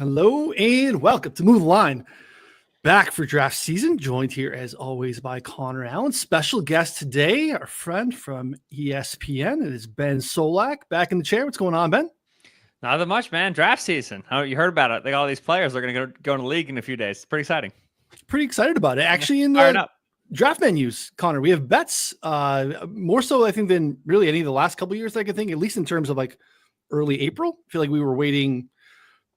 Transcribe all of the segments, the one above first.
Hello and welcome to Move the Line. Back for draft season, joined here as always by Connor Allen. Special guest today, our friend from ESPN. It is Ben Solak back in the chair. What's going on, Ben? Not that much, man. Draft season. You heard about it. Like all these players are going to go in the league in a few days. It's pretty exciting. Pretty excited about it. Actually, in the draft menus, Connor, we have bets more so, I think, than really any of the last couple of years. I can think, at least in terms of like early April. I feel like we were waiting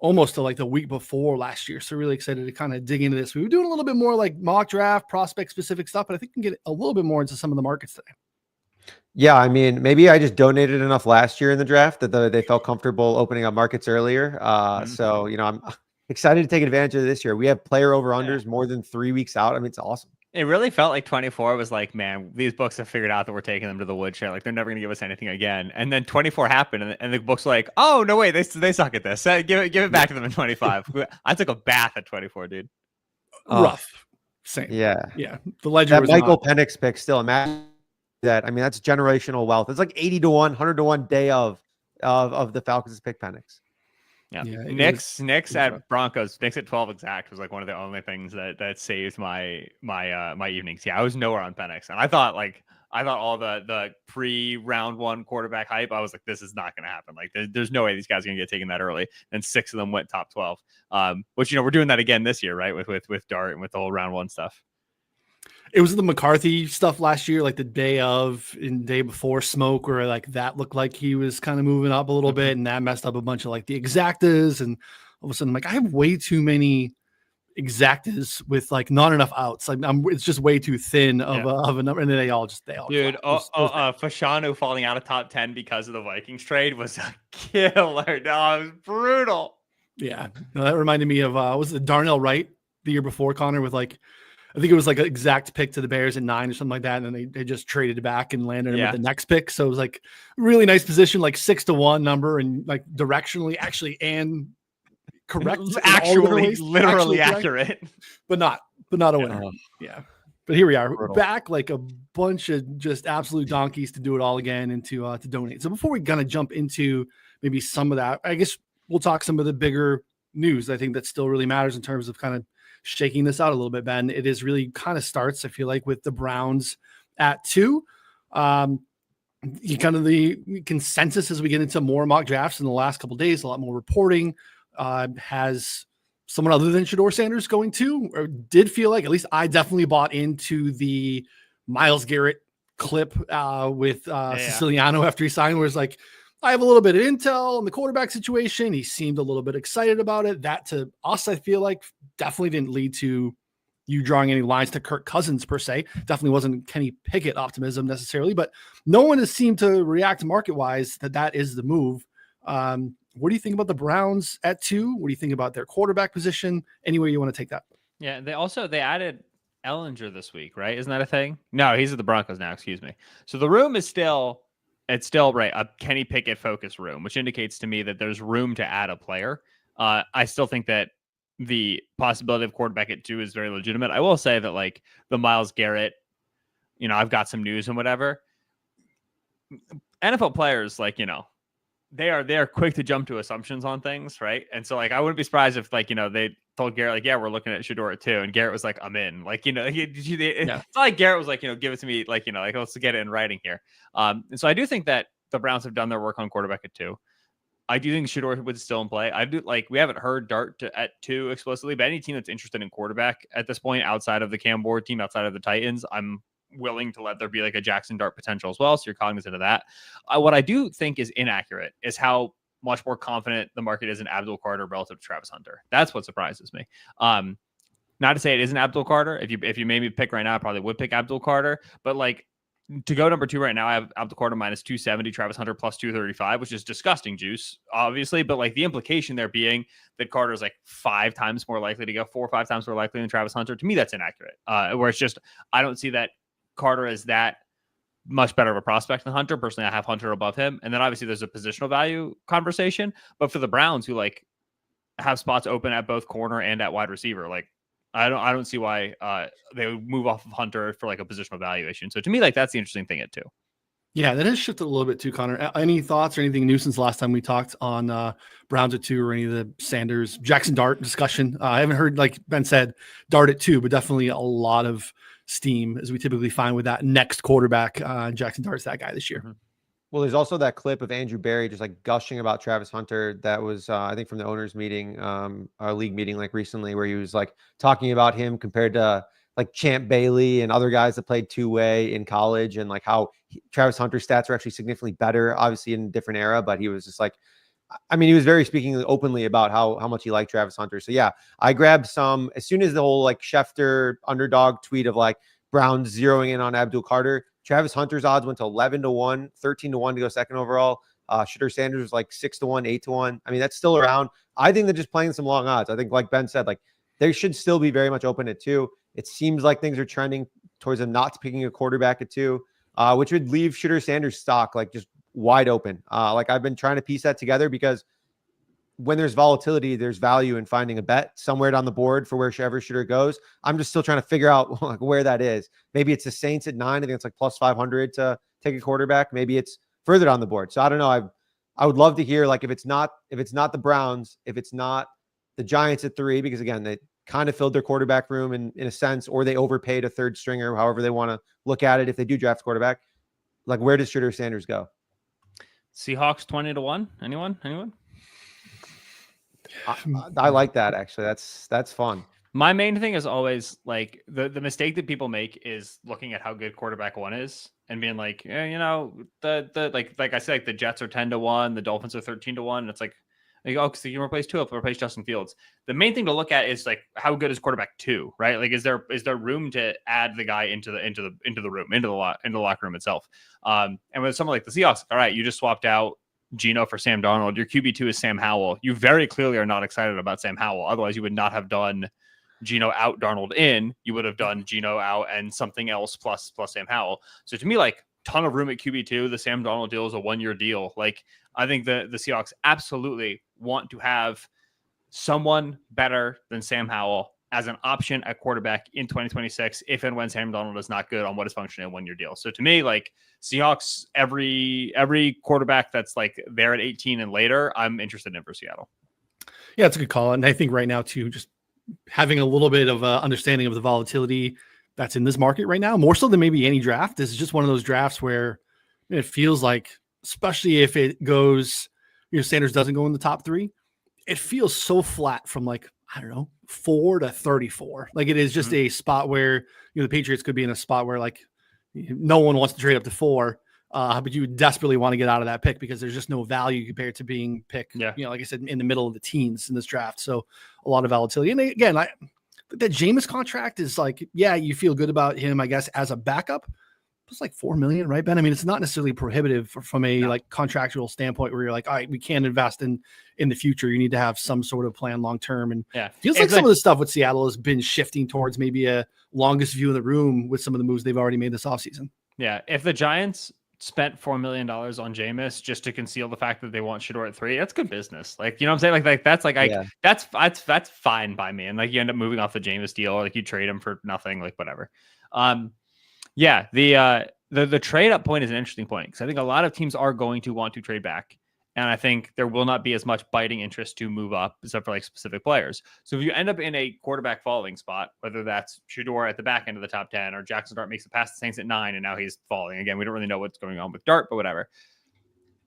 almost to like the week before last year. So really excited to kind of dig into this. We were doing a little bit more like mock draft, prospect specific stuff, but I think we can get a little bit more into some of the markets today. Yeah, I mean, maybe I just donated enough last year in the draft that they felt comfortable opening up markets earlier. So, I'm excited to take advantage of this year. We have player over-unders more than 3 weeks out. I mean, it's awesome. It really felt like 24 was like, man, these books have figured out that we're taking them to the woodshed. Like, they're never going to give us anything again. And then 24 happened, and the books were like, oh, no, wait, they suck at this. Give it back to them in 25. I took a bath at 24, dude. Rough. Same. Yeah. The ledger was Michael Penix pick still. Imagine that. I mean, that's generational wealth. It's like 80 to 1, 100 to 1 day of the Falcons pick Penix. Yeah. Knicks at Broncos. Knicks at 12 exact was like one of the only things that saved my evenings. Yeah, I was nowhere on Penix, and I thought all the pre-round one quarterback hype. I was like, this is not going to happen. Like, there's no way these guys are going to get taken that early. And 6 of them went top 12. Which we're doing that again this year, right? With Dart and with the whole round one stuff. It was the McCarthy stuff last year, like the day of and day before smoke, where like that looked like he was kind of moving up a little bit, and that messed up a bunch of like the exactas. And all of a sudden, I'm like, I have way too many exactas with like not enough outs. Like it's just way too thin of a number, and then they all. Dude, Fashanu falling out of top 10 because of the Vikings trade was a killer. No, it was brutal. Yeah, no, that reminded me of was it Darnell Wright the year before, Connor, with like. I think it was like an exact pick to the Bears at 9 or something like that. And then they just traded it back and landed him at the next pick. So it was like really nice position, like 6-1 number and like directionally actually and correct. Literally accurate, but not a winner. Yeah. But here we are back like a bunch of just absolute donkeys to do it all again and to donate. So before we kind of jump into maybe some of that, I guess we'll talk some of the bigger news. I think that still really matters in terms of kind of shaking this out a little bit, Ben. It is really kind of starts, I feel like, with the Browns at 2. Kind of the consensus as we get into more mock drafts in the last couple of days, a lot more reporting, has someone other than Shedeur Sanders going to, or did feel like, at least I definitely bought into the Myles Garrett clip with Siciliano after he signed, where it's like, I have a little bit of intel on the quarterback situation. He seemed a little bit excited about it. That to us, I feel like definitely didn't lead to you drawing any lines to Kirk Cousins per se. Definitely wasn't Kenny Pickett optimism necessarily, but no one has seemed to react market-wise that is the move. What do you think about the Browns at 2? What do you think about their quarterback position? Anywhere you want to take that? Yeah, they added Ellinger this week, right? Isn't that a thing? No, he's at the Broncos now, excuse me. So the room is still right, a Kenny Pickett focus room, which indicates to me that there's room to add a player. I still think that the possibility of quarterback at 2 is very legitimate. I will say that like the Myles Garrett, I've got some news and whatever. NFL players, like, they are quick to jump to assumptions on things, right? And so like I wouldn't be surprised if like they told Garrett like, yeah, we're looking at Shedeur at 2, and Garrett was like, I'm in. Like it's not like Garrett was like, give it to me, like like let's get it in writing here. And so I do think that the Browns have done their work on quarterback at 2. I do think Shedeur would still in play. I do like we haven't heard Dart at 2 explicitly, but any team that's interested in quarterback at this point, outside of the Cam Ward team, outside of the Titans, I'm willing to let there be like a Jackson Dart potential as well. So you're cognizant of that. What I do think is inaccurate is how much more confident the market is in Abdul Carter relative to Travis Hunter. That's what surprises me. Not to say it isn't Abdul Carter. If you made me pick right now, I probably would pick Abdul Carter. But like to go number 2 right now, I have Abdul Carter minus 270, Travis Hunter plus 235, which is disgusting juice, obviously. But like the implication there being that Carter is like 5 times more likely to go, 4 or 5 times more likely than Travis Hunter. To me, that's inaccurate. Where it's just I don't see that Carter is that much better of a prospect than Hunter. Personally, I have Hunter above him. And then obviously there's a positional value conversation. But for the Browns, who like have spots open at both corner and at wide receiver, like I don't see why they would move off of Hunter for like a positional valuation. So to me, like that's the interesting thing at 2. Yeah, that has shifted a little bit too, Connor. Any thoughts or anything new since the last time we talked on Browns at 2 or any of the Sanders Jackson Dart discussion? I haven't heard, like Ben said, Dart at 2, but definitely a lot of steam as we typically find with that next quarterback. Jackson Dart's that guy this year. Mm-hmm. Well, there's also that clip of Andrew Berry just like gushing about Travis Hunter. That was, I think, from the owners meeting, our league meeting, like recently, where he was like talking about him compared to like Champ Bailey and other guys that played two-way in college, and like how Travis Hunter's stats are actually significantly better, obviously in a different era. But he was just like, I mean, he was very speaking openly about how much he liked Travis Hunter. So yeah, I grabbed some as soon as the whole like Schefter underdog tweet of like Browns zeroing in on Abdul Carter. Travis Hunter's odds went to 11-1, 13-1 to go second overall. Shedeur Sanders was like 6-1, 8-1. I mean, that's still around. I think they're just playing some long odds. I think, like Ben said, like they should still be very much open at 2. It seems like things are trending towards them not picking a quarterback at 2, which would leave Shedeur Sanders stock like just wide open. Like I've been trying to piece that together because when there's volatility, there's value in finding a bet somewhere down the board for wherever Shedeur goes. I'm just still trying to figure out like where that is. Maybe it's the Saints at 9. I think it's like plus 500 to take a quarterback. Maybe it's further down the board. So I don't know. I would love to hear like if it's not the Browns, if it's not the Giants at 3, because again, they kind of filled their quarterback room in a sense, or they overpaid a third stringer, however they want to look at it. If they do draft quarterback, like where does Shedeur Sanders go? Seahawks 20-1. Anyone? I like that actually. That's fun. My main thing is always like the mistake that people make is looking at how good quarterback 1 is and being like, the like I said, like the Jets are 10-1, the Dolphins are 13-1, and it's like oh, because you can replace Tua, replace Justin Fields. The main thing to look at is like how good is quarterback 2, right? Like is there room to add the guy into the room, into the locker room itself? And with someone like the Seahawks, all right, you just swapped out Geno for Sam Darnold. Your QB2 is Sam Howell. You very clearly are not excited about Sam Howell. Otherwise, you would not have done Geno out, Darnold in. You would have done Geno out and something else plus Sam Howell. So to me, like ton of room at QB2. The Sam Darnold deal is a 1-year deal. Like I think the Seahawks absolutely want to have someone better than Sam Howell as an option at quarterback in 2026 if and when Sam Darnold is not good on what is functioning a 1-year deal. So to me, like Seahawks, every quarterback that's like there at 18 and later, I'm interested in for Seattle. Yeah, it's a good call. And I think right now too, just having a little bit of understanding of the volatility that's in this market right now, more so than maybe any draft. This is just one of those drafts where it feels like, especially if it goes, Sanders doesn't go in the top 3, it feels so flat from like, I don't know, 4 to 34. Like it is just a spot where, the Patriots could be in a spot where like no one wants to trade up to 4, but you desperately want to get out of that pick because there's just no value compared to being picked, like I said, in the middle of the teens in this draft. So a lot of volatility. And again, the Jameis contract is like, yeah, you feel good about him, I guess, as a backup. It's like $4 million, right, Ben? I mean, it's not necessarily prohibitive from a like contractual standpoint where you're like, all right, we can't invest in the future. You need to have some sort of plan long term. And feels like some of the stuff with Seattle has been shifting towards maybe a longest view in the room with some of the moves they've already made this offseason. Yeah, if the Giants spent $4 million on Jameis just to conceal the fact that they want Shedeur at 3, that's good business. Like, you know what I'm saying? Like that's like that's fine by me. And like you end up moving off the Jameis deal, or like you trade him for nothing, like whatever. Yeah, the trade up point is an interesting point because I think a lot of teams are going to want to trade back. And I think there will not be as much biting interest to move up except for like specific players. So if you end up in a quarterback falling spot, whether that's Shedeur at the back end of the top 10 or Jackson Dart makes it past the Saints at 9 and now he's falling. Again, we don't really know what's going on with Dart, but whatever.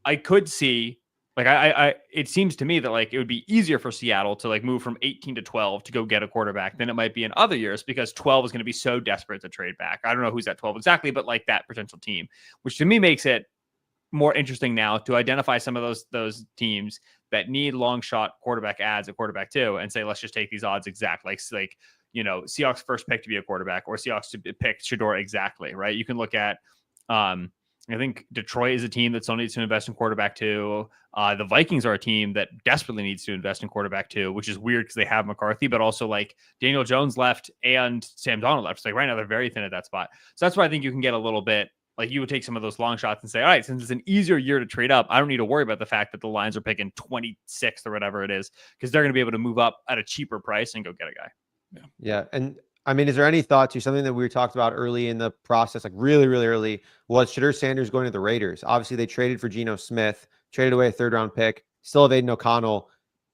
I could see like it seems to me that like it would be easier for Seattle to like move from 18 to 12 to go get a quarterback than it might be in other years because 12 is going to be so desperate to trade back. I don't know who's at 12 exactly, but like that potential team, which to me makes it more interesting now to identify some of those teams that need long shot quarterback ads at quarterback 2 and say, let's just take these odds exact. Like Seahawks first pick to be a quarterback or Seahawks to pick Shedeur exactly, right? You can look at, I think Detroit is a team that still needs to invest in quarterback 2. The Vikings are a team that desperately needs to invest in quarterback 2, which is weird because they have McCarthy, but also like Daniel Jones left and Sam Darnold left. So like right now they're very thin at that spot. So that's why I think you can get a little bit like you would take some of those long shots and say, all right, since it's an easier year to trade up, I don't need to worry about the fact that the Lions are picking 26th or whatever it is, because they're going to be able to move up at a cheaper price and go get a guy. Yeah. And I mean, is there any thought to something that we talked about early in the process, like really, really early, was Shedeur Sanders going to the Raiders? Obviously, they traded for Geno Smith, traded away a 3rd-round pick, still have Aiden O'Connell.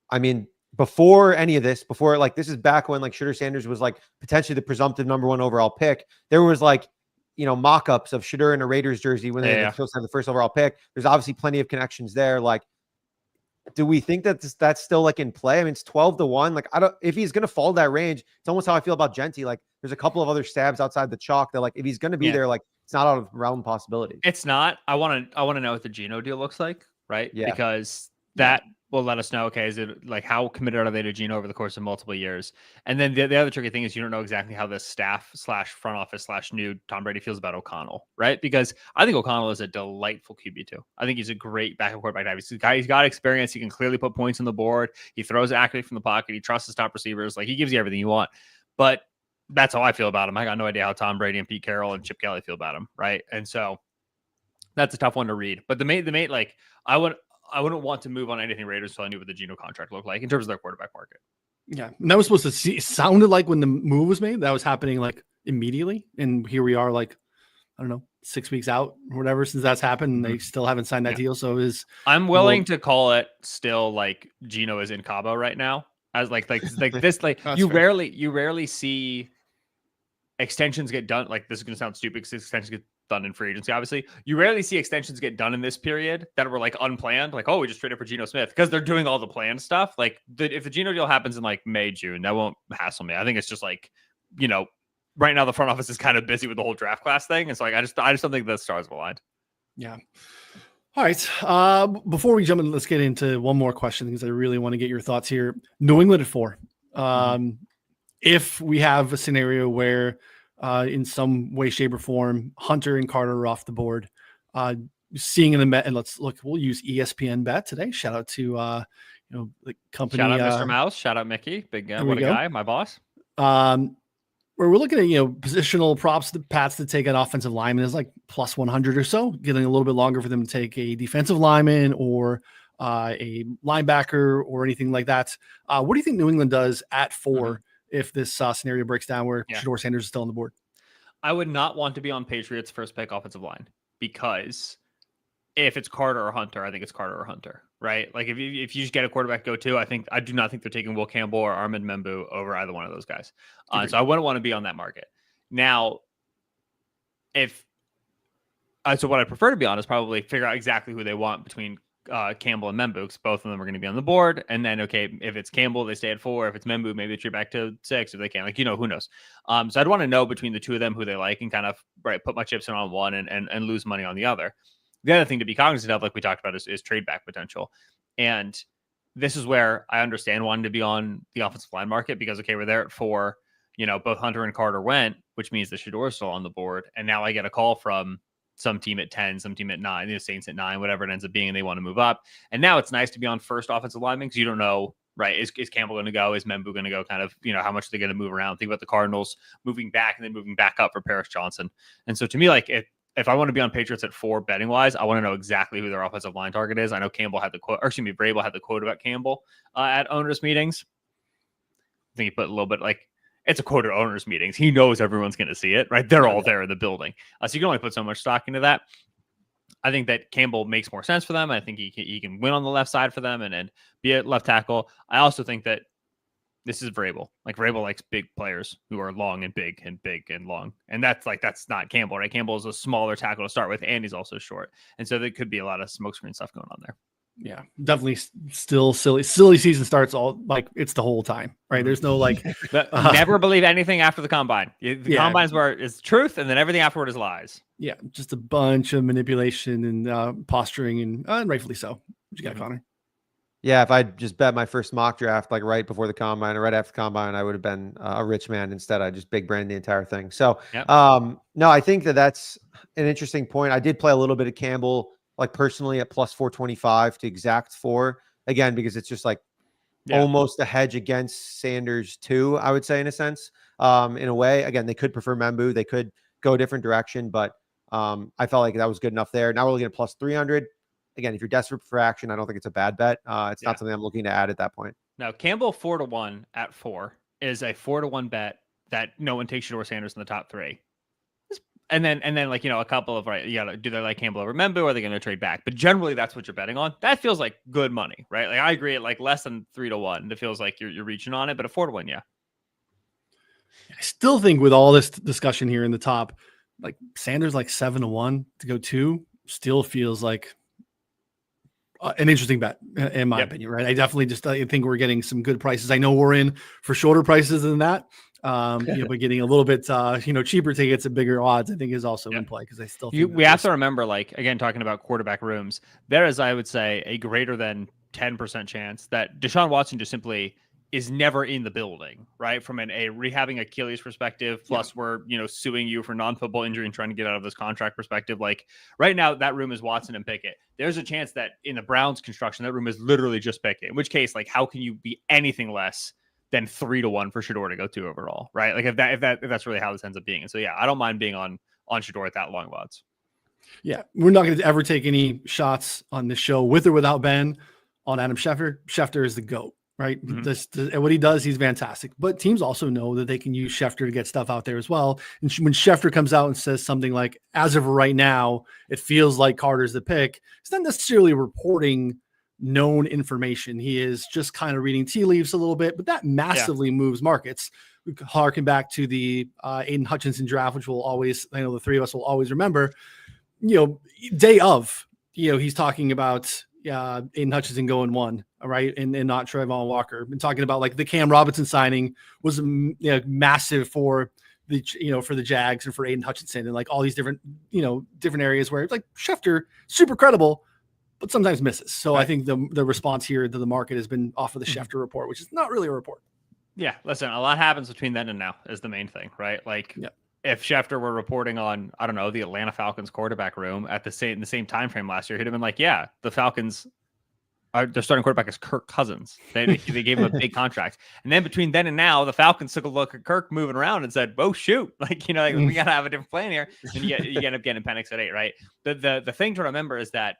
I mean, before any of this, before like this is back when like Shedeur Sanders was like potentially the presumptive #1 overall pick. There was like, mock-ups of Shedeur in a Raiders jersey when they were supposed to have the 1st overall pick. There's obviously plenty of connections there. Like, do we think that that's still like in play? I mean, it's 12-1. Like, I don't, if he's going to fall that range, it's almost how I feel about Genty. Like, there's a couple of other stabs outside the chalk that, like, if he's going to be there, like, it's not out of realm possibility. It's not. I want to know what the Geno deal looks like, right? Yeah. Because that will let us know, okay, is it like how committed are they to Geno over the course of multiple years? And then the other tricky thing is you don't know exactly how this staff / front office / new Tom Brady feels about O'Connell, right? Because I think O'Connell is a delightful QB2. I think he's a great backup quarterback. He's got experience. He can clearly put points on the board. He throws accurately from the pocket. He trusts his top receivers. Like, he gives you everything you want. But that's how I feel about him. I got no idea how Tom Brady and Pete Carroll and Chip Kelly feel about him, right? And so that's a tough one to read. But the mate, like, I wouldn't want to move on anything Raiders until I knew what the Geno contract looked like in terms of their quarterback market. Yeah. And that was supposed to see, it sounded like when the move was made, that was happening like immediately. And here we are, like, I don't know, 6 weeks out or whatever since that's happened. And they still haven't signed that deal. So I'm willing to call it still like Geno is in Cabo right now. As like this, like you fair. rarely see extensions get done. Like, this is going to sound stupid because extensions get done in free agency. Obviously, you rarely see extensions get done in this period that were like unplanned. Like, oh, we just traded for Geno Smith, because they're doing all the planned stuff. Like, if the Geno deal happens in like May, June, that won't hassle me. I think it's just like, right now the front office is kind of busy with the whole draft class thing. It's like, I just don't think the stars will aligned. Yeah. All right. Before we jump in, let's get into one more question because I really want to get your thoughts here. New England at 4. If we have a scenario where in some way, shape, or form, Hunter and Carter are off the board, seeing in the Met, and we'll use ESPN Bet today. Shout out to the company. Shout out Mr. Mouse. Shout out Mickey. Big guy. What a guy. My boss. Where we're looking at, positional props, the Pats to take an offensive lineman is like plus 100 or so, getting a little bit longer for them to take a defensive lineman or a linebacker or anything like that. What do you think New England does at 4 if this scenario breaks down where Shedeur Sanders is still on the board? I would not want to be on Patriots' first pick offensive line, because if it's Carter or Hunter, I think it's Carter or Hunter, right? Like, if you just get a quarterback go to, I do not think they're taking Will Campbell or Armin Membu over either one of those guys. So I wouldn't want to be on that market. Now, so what I prefer to be on is probably figure out exactly who they want between Campbell and Membu, because both of them are going to be on the board. And then, okay, if it's Campbell, they stay at 4. If it's Membu, maybe they trade back to 6 if they can. Like, who knows? So I'd want to know between the two of them who they like and kind of put my chips in on one and lose money on the other. The other thing to be cognizant of, like we talked about, is trade back potential. And this is where I understand wanting to be on the offensive line market, because, okay, we're there at 4. Both Hunter and Carter went, which means the Shedeur is still on the board. And now I get a call from some team at 10, some team at 9, the Saints at 9, whatever it ends up being, and they want to move up. And now it's nice to be on first offensive lineman, because you don't know, right? Is Campbell going to go? Is Membu going to go? Kind of, how much are they going to move around? Think about the Cardinals moving back and then moving back up for Paris Johnson. And so to me, like, if I want to be on Patriots at 4 betting wise, I want to know exactly who their offensive line target is. I know Campbell had the quote, or excuse me, Vrabel had the quote about Campbell at owners meetings. I think he put a little bit, like, it's a quote at owners meetings. He knows everyone's going to see it, right? They're all there in the building. So you can only put so much stock into that. I think that Campbell makes more sense for them. I think he can win on the left side for them and be a left tackle. I also think that this is Vrabel. Like, Vrabel likes big players who are long and big and long. And that's not Campbell, right? Campbell is a smaller tackle to start with, and he's also short. And so there could be a lot of smokescreen stuff going on there. Yeah, definitely still silly season starts all like it's the whole time, right? There's no like never believe anything after the combine. The combine's where it's truth, and then everything afterward is lies. Yeah, just a bunch of manipulation and posturing, and rightfully so. What you got, Connor? Yeah, if I just bet my first mock draft like right before the combine or right after the combine, I would have been a rich man. Instead, I just big brained the entire thing. So, no, I think that's an interesting point. I did play a little bit of Campbell, like personally at plus 425 to exact 4 again, because it's just like almost a hedge against Sanders too, I would say, in a sense. In a way, again, they could prefer Membu. They could go a different direction, but I felt like that was good enough there. Now we're looking at plus 300. Again, if you're desperate for action, I don't think it's a bad bet. It's not something I'm looking to add at that point. Now, Campbell 4-1 at 4 is a 4-1 bet that no one takes Shedeur Sanders in the top 3. And then like, a couple of, right, do they like Campbell over Membu? Or are they going to trade back? But generally that's what you're betting on. That feels like good money, right? Like I agree at like less than 3-1. It feels like you're reaching on it, but a 4-1, yeah. I still think with all this discussion here in the top, like Sanders like 7-1 to go 2 still feels like an interesting bet in my opinion, right? I definitely just I think we're getting some good prices. I know we're in for shorter prices than that. But getting a little bit, cheaper tickets at bigger odds, I think is also in play because I still think we have to remember, like, again, talking about quarterback rooms, there is, I would say, a greater than 10% chance that Deshaun Watson just simply is never in the building, right? From a rehabbing Achilles perspective, plus we're, suing you for non-football injury and trying to get out of this contract perspective. Like right now, that room is Watson and Pickett. There's a chance that in the Browns construction, that room is literally just Pickett, in which case, like, how can you be anything less than 3-1 for Shedeur to go 2 overall, right? Like if that's really how this ends up being. And so, yeah, I don't mind being on Shedeur at that long odds. Yeah. We're not going to ever take any shots on this show with or without Ben on Adam Schefter. Schefter is the GOAT, right? Mm-hmm. What he does, he's fantastic, but teams also know that they can use Schefter to get stuff out there as well. And when Schefter comes out and says something like, as of right now, it feels like Carter's the pick, it's not necessarily reporting known information. He is just kind of reading tea leaves a little bit, but that massively moves markets. We harken back to the Aiden Hutchinson draft, which we'll always, I know the three of us will always remember, day of, he's talking about Aiden Hutchinson going 1, all right, and not Trayvon Walker. Been talking about like the Cam Robinson signing was massive for the Jags and for Aiden Hutchinson and like all these different areas where it's like Schefter, super credible, but sometimes misses. So I think the response here to the market has been off of the Schefter report, which is not really a report. Yeah, listen, a lot happens between then and now is the main thing, right? Like if Schefter were reporting on, I don't know, the Atlanta Falcons quarterback room at the same time frame last year, he'd have been like, yeah, the Falcons, their starting quarterback is Kirk Cousins. They gave him a big contract. And then between then and now, the Falcons took a look at Kirk moving around and said, oh, shoot, we got to have a different plan here. And you end up getting Penix at 8, right? The thing to remember is that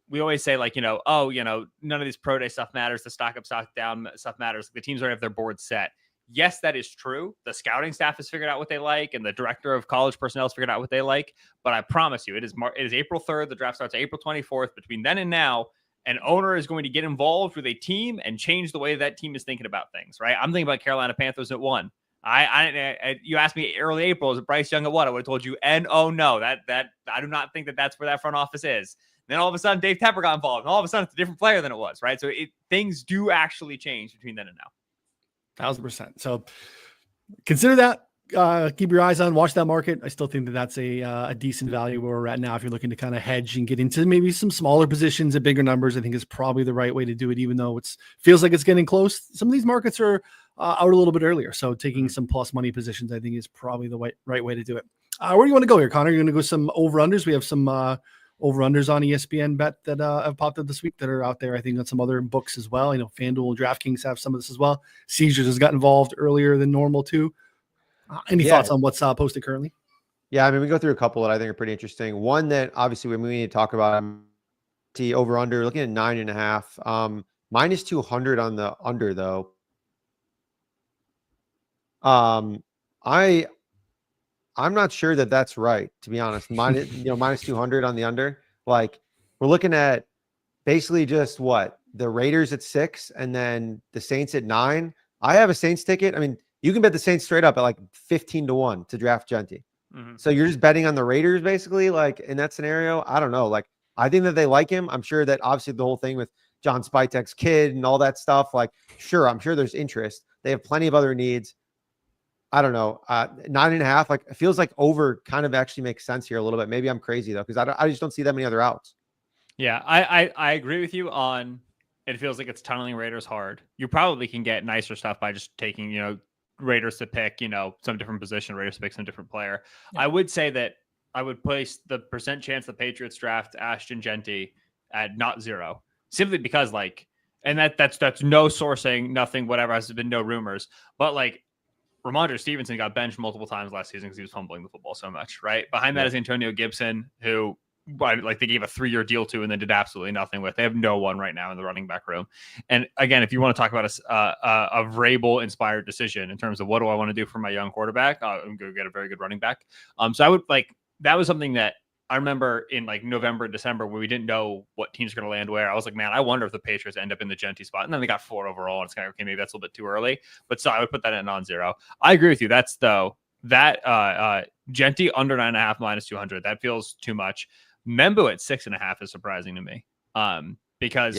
we always say none of these pro day stuff matters. The stock up, stock down stuff matters. The teams already have their board set. Yes, that is true. The scouting staff has figured out what they like, and the director of college personnel has figured out what they like. But I promise you, it is April 3rd. The draft starts April 24th. Between then and now, an owner is going to get involved with a team and change the way that team is thinking about things, right? I'm thinking about Carolina Panthers at 1. You asked me early April, is it Bryce Young at 1? I would have told you, no, that I do not think that's where that front office is. Then all of a sudden, Dave Tepper got involved. And all of a sudden, it's a different player than it was, right? So things do actually change between then and now. 1,000%. So consider that. Keep your eyes on, watch that market. I still think that's a decent value where we're at now. If you're looking to kind of hedge and get into maybe some smaller positions at bigger numbers, I think is probably the right way to do it, even though it feels like it's getting close. Some of these markets are out a little bit earlier. So taking some plus money positions, I think is probably the right way to do it. Where do you want to go here, Connor? You're going to go some over-unders. We have some over-unders on ESPN bet that have popped up this week that are out there. I think on some other books as well. FanDuel and DraftKings have some of this as well. Caesars has got involved earlier than normal too. Any thoughts on what's posted currently? Yeah, I mean, we go through a couple that I think are pretty interesting. One that obviously we need to talk about, over-under, looking at 9.5. Minus 200 on the under, though. I'm not sure that that's right, to be honest. Minus 200 on the under. Like, we're looking at basically just the Raiders at 6 and then the Saints at 9. I have a Saints ticket. I mean, you can bet the Saints straight up at like 15-1 to draft Genty. Mm-hmm. So you're just betting on the Raiders basically, like in that scenario. I don't know. Like, I think that they like him. I'm sure that obviously the whole thing with John Spytek's kid and all that stuff, like, sure, I'm sure there's interest. They have plenty of other needs. I don't know. 9.5, like, it feels like over kind of actually makes sense here a little bit. Maybe I'm crazy though, because I just don't see that many other outs. Yeah, I agree with you on. It feels like it's tunneling Raiders hard. You probably can get nicer stuff by just taking Raiders to pick some different position, Raiders to pick some different player. Yeah. I would say that I would place the percent chance the Patriots draft Ashton Genty at not 0, simply because and that's no sourcing, nothing, whatever. Has been no rumors, but Ramondre Stevenson got benched multiple times last season because he was fumbling the football so much, right? Behind that is Antonio Gibson, who like they gave a 3-year deal to and then did absolutely nothing with. They have no one right now in the running back room. And again, if you want to talk about a Vrabel inspired decision in terms of what do I want to do for my young quarterback, I'm going to get a very good running back. So I would that was something that I remember in like November, December, where we didn't know what teams are going to land where. I was like, man, I wonder if the Patriots end up in the Genty spot. And then they got 4 overall. And it's kind of, okay, maybe that's a little bit too early. But so I would put that in non-zero. I agree with you. That's Genty under 9.5 minus 200. That feels too much. Membu at 6.5 is surprising to me. Because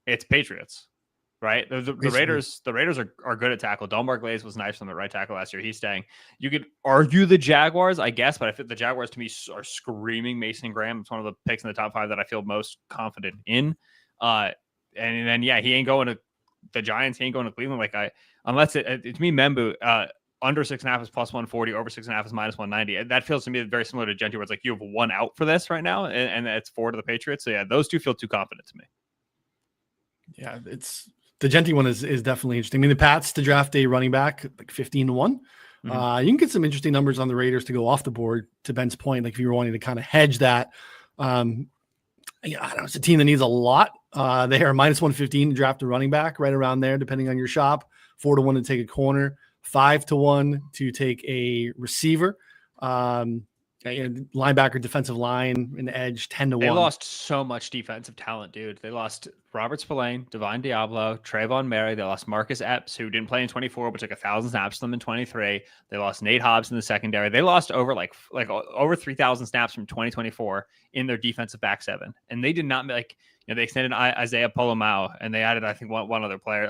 it's Patriots, right? The Raiders are good at tackle. Delmar Glaze was nice from the right tackle last year. He's staying. You could argue the Jaguars, I guess, but I think the Jaguars to me are screaming Mason Graham. It's one of the picks in the top 5 that I feel most confident in. And then he ain't going to the Giants. He ain't going to Cleveland. Unless to me, Membu under 6.5 is plus 140, over 6.5 is minus 190. That feels to me very similar to Genty, where it's like you have 1 out for this right now, and it's 4 to the Patriots. So those two feel too confident to me. Yeah, the Genty one is definitely interesting. I mean, the Pats to draft a running back like 15-1. Mm-hmm. You can get some interesting numbers on the Raiders to go off the board. To Ben's point, like if you were wanting to kind of hedge that, I don't know, it's a team that needs a lot. They are minus 115 to draft a running back, right around there, depending on your shop. 4-1 to take a corner, 5-1 to take a receiver. Linebacker, defensive line, and edge 10-1. They lost so much defensive talent, dude. They lost Robert Spillane, Divine Diablo, Trayvon Murray. They lost Marcus Epps, who didn't play in 24, but took 1,000 snaps to them in 23. They lost Nate Hobbs in the secondary. They lost over over 3,000 snaps from 2024 in their defensive back 7, and they did not they extended Isaiah Polomau, and they added I think one other player,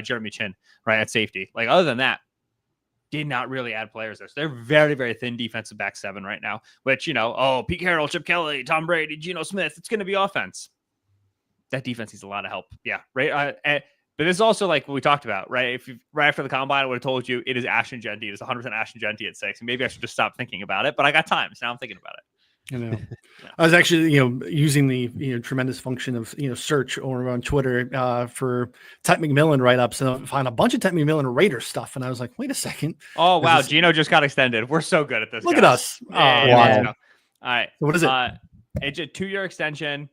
Jeremy Chin, right at safety. Other than that, did not really add players there. So they're very, very thin defensive back 7 right now, which, Pete Carroll, Chip Kelly, Tom Brady, Geno Smith, it's going to be offense. That defense needs a lot of help. Yeah. Right. But this is also like what we talked about, right? If you right after the combine, I would have told you it is Ashton Genty. It is 100% Ashton Genty at 6. And maybe I should just stop thinking about it, but I got time. So now I'm thinking about it. I was actually, using the, tremendous function of, search over on Twitter for Ted McMillan write-ups, and I find a bunch of Ted McMillan Raider stuff. And I was like, wait a second. Oh, wow. Geno just got extended. We're so good at this. Look at us. Wow. All right. So what is it? It's a 2-year extension.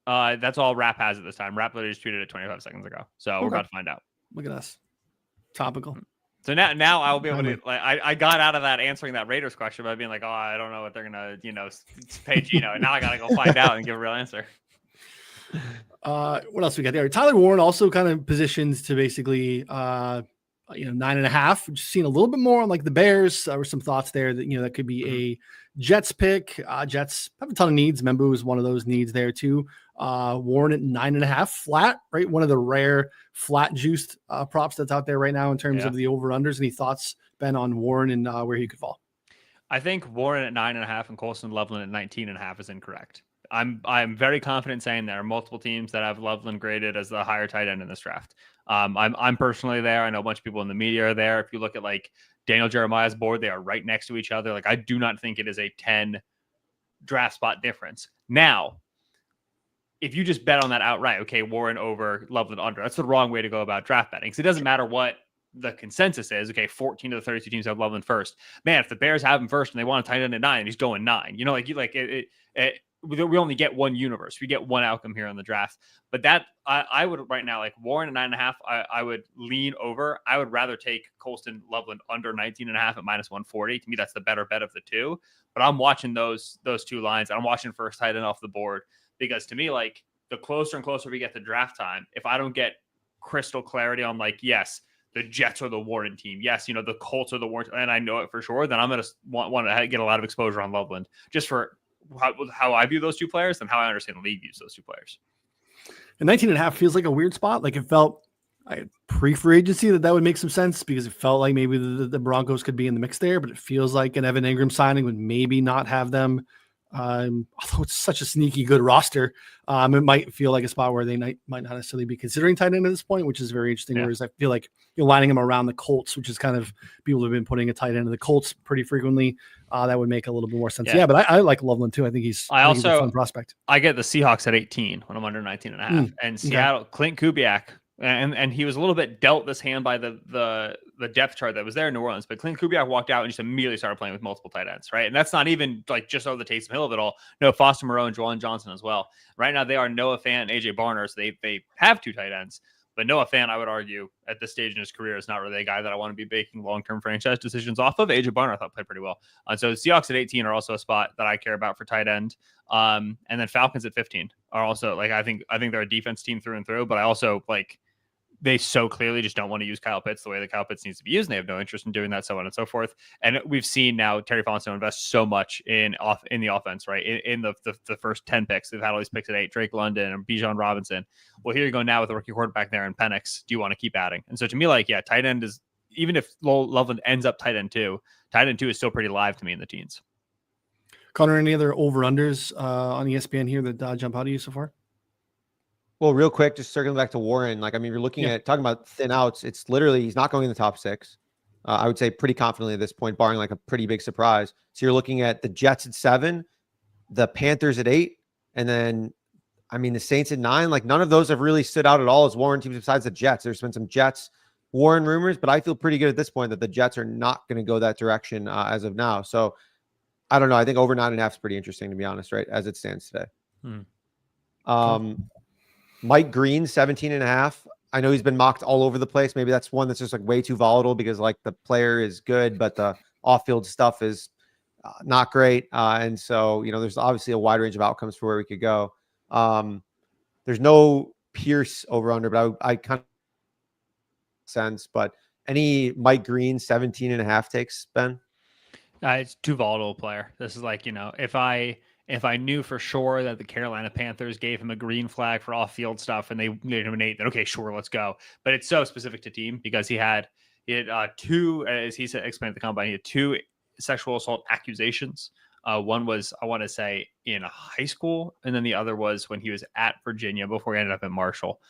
That's all Rap has at this time. Rap literally just tweeted it 25 seconds ago. So we're about to find out. Look at us. Topical. So now I'll be able to I got out of that answering that Raiders question by being like, oh, I don't know what they're gonna pay Geno, and now I gotta go find out and give a real answer. What else we got there? Tyler Warren also kind of positions to basically 9.5. Just seeing a little bit more on like the Bears. There were some thoughts there that that could be a Jets pick. Jets have a ton of needs. Membu is one of those needs there too. Warren at 9.5 flat, right? One of the rare flat juiced props that's out there right now in terms of the over-unders. Any thoughts, Ben, on Warren and where he could fall? I think Warren at 9.5 and Colston Loveland at 19.5 is incorrect. I'm very confident saying there are multiple teams that have Loveland graded as the higher tight end in this draft. I'm personally there. I know a bunch of people in the media are there. If you look at like Daniel Jeremiah's board, they are right next to each other. Like I do not think it is a 10 draft spot difference. Now, if you just bet on that outright, okay, Warren over, Loveland under, that's the wrong way to go about draft betting. Because it doesn't matter what the consensus is. Okay, 14 of the 32 teams have Loveland first. Man, if the Bears have him first and they want to tight end at 9, he's going 9. We only get one universe. We get one outcome here on the draft. But that I would right now, like Warren at 9.5, I would lean over. I would rather take Colston Loveland under 19.5 at minus 140. To me, that's the better bet of the two. But I'm watching those two lines. I'm watching first tight end off the board. Because to me, like the closer and closer we get to draft time, if I don't get crystal clarity on like, yes, the Jets are the Warren team, yes, the Colts are the Warren, and I know it for sure, then I'm going to want to get a lot of exposure on Loveland just for how I view those two players and how I understand the league views those two players. And 19.5 feels like a weird spot. Like it felt pre-free agency that would make some sense because it felt like maybe the Broncos could be in the mix there, but it feels like an Evan Ingram signing would maybe not have them. Although it's such a sneaky good roster, it might feel like a spot where they might not necessarily be considering tight end at this point, which is very interesting. Yeah. Whereas I feel like you're lining them around the Colts, which is kind of people have been putting a tight end in the Colts pretty frequently. That would make a little bit more sense. Yeah, but I like Loveland too. I think he's a fun prospect. I get the Seahawks at 18 when I'm under 19.5 and Seattle, Clint Kubiak And he was a little bit dealt this hand by the depth chart that was there in New Orleans. But Clint Kubiak walked out and just immediately started playing with multiple tight ends, right? And that's not even like just over the Taysom Hill of it all. No, Foster Moreau and Juwan Johnson as well. Right now they are Noah Fant and AJ Barner, so they have 2 tight ends. But Noah Fant, I would argue, at this stage in his career, is not really a guy that I want to be making long-term franchise decisions off of. AJ Barner, I thought, played pretty well. So Seahawks at 18 are also a spot that I care about for tight end. And then Falcons at 15 are also, like, I think they're a defense team through and through, but I also, like, they so clearly just don't want to use Kyle Pitts the way that Kyle Pitts needs to be used, and they have no interest in doing that, so on and so forth. And we've seen now Terry Fontenot invest so much in the offense, right? In the first 10 picks. They've had all these picks at 8, Drake London and Bijan Robinson. Well, here you go now with a rookie quarterback there in Penix. Do you want to keep adding? And so to me, like, yeah, tight end is, even if Loveland ends up tight end 2 is still pretty live to me in the teens. Connor, any other over-unders on ESPN here that jump out at you so far? Well, real quick, just circling back to Warren, like, I mean, you're looking at talking about thin outs. It's literally, he's not going in the top 6. I would say pretty confidently at this point, barring like a pretty big surprise. So you're looking at the Jets at 7, the Panthers at 8, and then, I mean, the Saints at 9. Like, none of those have really stood out at all as Warren teams besides the Jets. There's been some Jets Warren rumors, but I feel pretty good at this point that the Jets are not going to go that direction as of now. So I don't know. I think over 9.5 is pretty interesting, to be honest, right? As it stands today. Mike Green, 17.5. I know he's been mocked all over the place. Maybe that's one that's just like way too volatile because like the player is good, but the off-field stuff is not great. And so, you know, there's obviously a wide range of outcomes for where we could go. There's no Pierce over under, but I kind of sense, but any Mike Green 17.5 takes, Ben? It's too volatile player. This is like, you know, if I knew for sure that the Carolina Panthers gave him a green flag for off-field stuff and they made him an 8, then okay, sure, let's go. But it's so specific to team because he had 2, as he said, explained at the combine, he had 2 sexual assault accusations. One was, I want to say, in high school, and then the other was when he was at Virginia before he ended up at Marshall.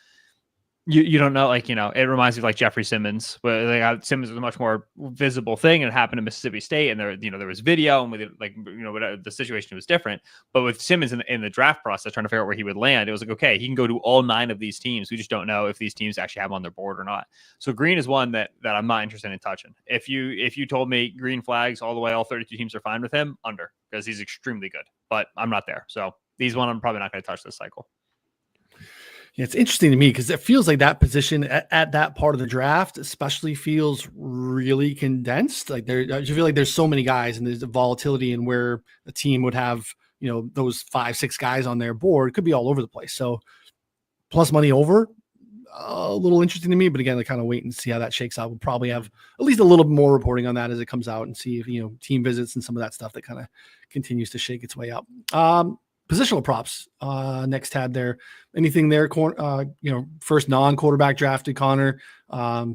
You don't know, like, you know, it reminds me of like Jeffrey Simmons, where like Simmons was a much more visible thing, and it happened in Mississippi State, and there, you know, there was video, and with it, like, you know, the situation was different. But with Simmons in the draft process, trying to figure out where he would land, it was like, okay, he can go to all 9 of these teams. We just don't know if these teams actually have him on their board or not. So Green is one that I'm not interested in touching. If you told me green flags all the way, all 32 teams are fine with him, under, because he's extremely good. But I'm not there, so he's one I'm probably not going to touch this cycle. Yeah, it's interesting to me because it feels like that position at that part of the draft especially feels really condensed. Like I feel like there's so many guys and there's the volatility in where a team would have, you know, those 5-6 guys on their board. It could be all over the place. So plus money over, a little interesting to me. But again, I kind of wait and see how that shakes out. We'll probably have at least a little more reporting on that as it comes out and see if, you know, team visits and some of that stuff that kind of continues to shake its way out. Positional props, next tab there. Anything there? You know, first non-quarterback drafted, Connor.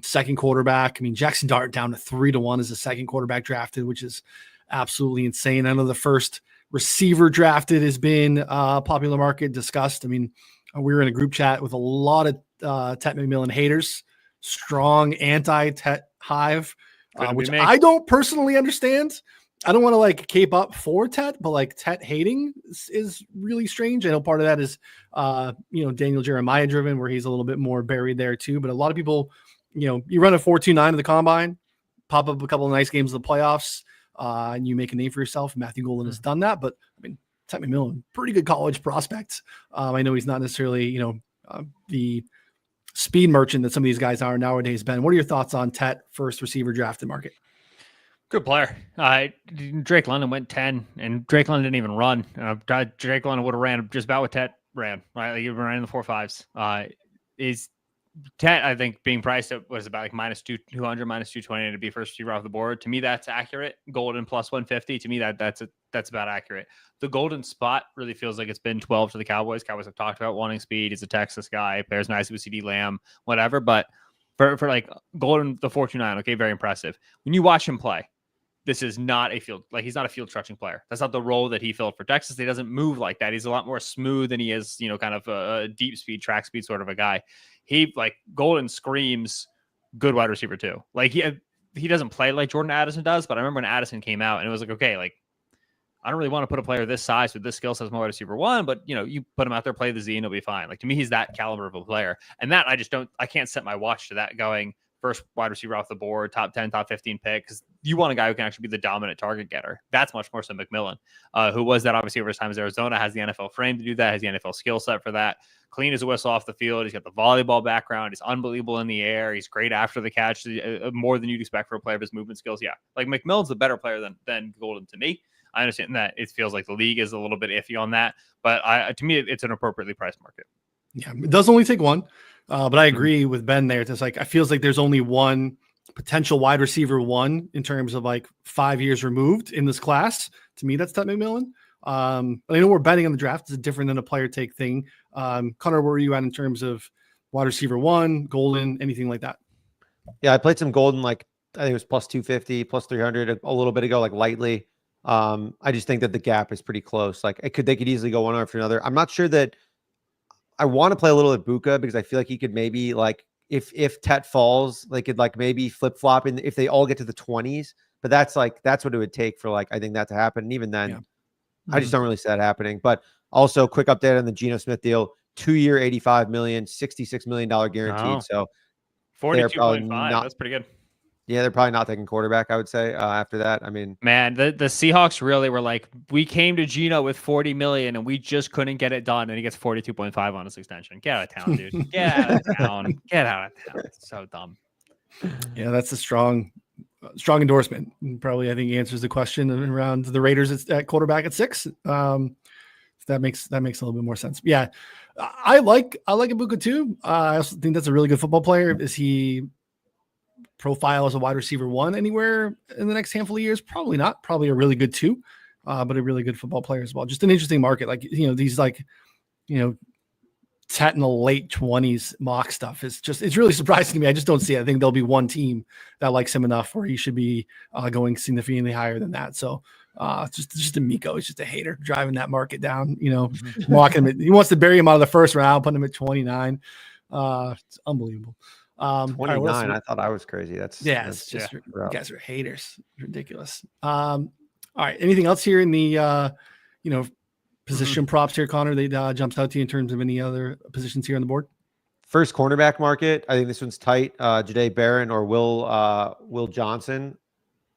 Second quarterback. I mean, Jackson Dart down to 3-1 as the second quarterback drafted, which is absolutely insane. I know the first receiver drafted has been popular market discussed. I mean, we were in a group chat with a lot of Tet McMillan haters, strong anti-Tet hive, which I don't personally understand. I don't want to like cape up for Tet, but like Tet hating is really strange. I know part of that is, you know, Daniel Jeremiah driven, where he's a little bit more buried there too. But a lot of people, you know, you run a 4.29 in the combine, pop up a couple of nice games in the playoffs, and you make a name for yourself. Matthew Golden has done that, but I mean, Tet McMillan, pretty good college prospect. I know he's not necessarily, you know, the speed merchant that some of these guys are nowadays. Ben, what are your thoughts on Tet first receiver drafted market? Good player. Drake London went 10, and Drake London didn't even run. Drake London would have ran just about what Tet ran, right? Like, he ran in the 4.5s. Is Tet, I think, being priced at was about like minus 200, minus 220 to be first receiver off the board. To me, that's accurate. Golden plus 150. To me, that's about accurate. The Golden spot really feels like it's been 12 to the Cowboys. Cowboys have talked about wanting speed. He's a Texas guy. Pairs nicely with CeeDee Lamb, whatever. But for like Golden, the 4.29, okay, very impressive. When you watch him play, this is not a field, like, he's not a field stretching player. That's not the role that he filled for Texas. He doesn't move like that. He's a lot more smooth than he is, you know, kind of a deep speed, track speed sort of a guy. He, like, Golden screams good wide receiver too. Like, he doesn't play like Jordan Addison does, but I remember when Addison came out and it was like, okay, like, I don't really want to put a player this size with this skill set as my wide receiver 1, but you put him out there, play the Z, and he'll be fine. Like, to me, he's that caliber of a player. And that I can't set my watch to that going first wide receiver off the board, top 10, top 15 pick, because you want a guy who can actually be the dominant target getter. That's much more so McMillan, who was that obviously over his time as Arizona, has the NFL frame to do that, has the NFL skill set for that. Clean as a whistle off the field. He's got the volleyball background. He's unbelievable in the air. He's great after the catch, more than you'd expect for a player of his movement skills. Yeah, like McMillan's a better player than Golden to me. I understand that it feels like the league is a little bit iffy on that, but to me, it's an appropriately priced market. Yeah, it does only take one, but I agree with Ben there. It's like, I feels like there's only one potential wide receiver 1 in terms of like 5 years removed in this class. To me, that's Ted McMillan. But I know we're betting on the draft. It's different than a player take thing. Connor, where are you at in terms of wide receiver 1, Golden, anything like that? Yeah, I played some Golden, like I think it was plus 250, plus 300 a little bit ago, like lightly. I just think that the gap is pretty close. Like they could easily go one after another. I'm not sure that I want to play a little at Buka because I feel like he could maybe like if Tet falls, they could like maybe flip flop in if they all get to the 20s. But that's what it would take for like I think that to happen. And even then, yeah. I just don't really see that happening. But also, quick update on the Geno Smith deal: 2-year, $85 million, $66 million guaranteed. So 42.5. That's pretty good. Yeah, they're probably not taking quarterback, I would say, after that. I mean, man, the Seahawks really were like, we came to Geno with $40 million and we just couldn't get it done, and he gets 42.5 on his extension. Get out of town, dude. Get out of town. Get out of town. It's so dumb. Yeah, that's a strong endorsement. Probably, I think, answers the question around the Raiders at quarterback at 6. That makes a little bit more sense. Yeah, I like Ibuka too. I also think that's a really good football player. Is he profile as a wide receiver 1 anywhere in the next handful of years? Probably not. Probably a really good 2, but a really good football player as well. Just an interesting market. Like, these Tet in the late 20s mock stuff it's really surprising to me. I just don't see it. I think there'll be one team that likes him enough where he should be going significantly higher than that. So just a Miko. He's just a hater driving that market down, mocking him. He wants to bury him out of the first round, putting him at 29. It's unbelievable. 29. Right, I thought I was crazy. It's just you guys are haters. Ridiculous. All right. Anything else here in the position props here, Connor? They jumps out to you in terms of any other positions here on the board? First cornerback market. I think this one's tight. Jahdae Barron or Will Johnson.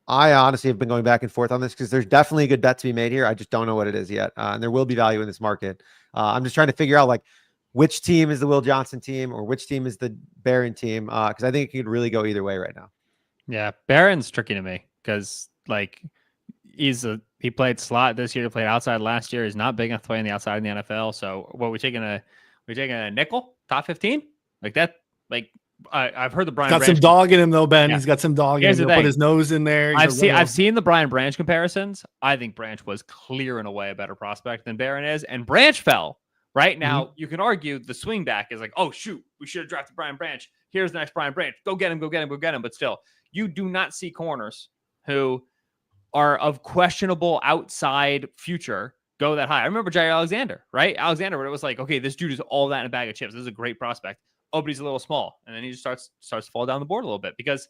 I honestly have been going back and forth on this because there's definitely a good bet to be made here. I just don't know what it is yet, and there will be value in this market. I'm just trying to figure out like which team is the Will Johnson team or which team is the Barron team? Because I think it could really go either way right now. Yeah, Barron's tricky to me because like he played slot this year, he played outside last year. He's not big enough to play on the outside in the NFL. So what we taking a nickel top 15 like that? Like I've heard the Brian got Branch some dog in him though, Ben. Yeah. He's got some dog Here's in him. He'll put his nose in there. I've seen the Brian Branch comparisons. I think Branch was clear and away a better prospect than Barron is, and Branch fell. Right now, you can argue the swing back is like, oh, shoot, we should have drafted Brian Branch. Here's the next Brian Branch. Go get him. But still, you do not see corners who are of questionable outside future go that high. I remember Jair Alexander, right? Alexander, where it was like, okay, this dude is all that in a bag of chips. This is a great prospect. Oh, but he's a little small. And then he just starts to fall down the board a little bit because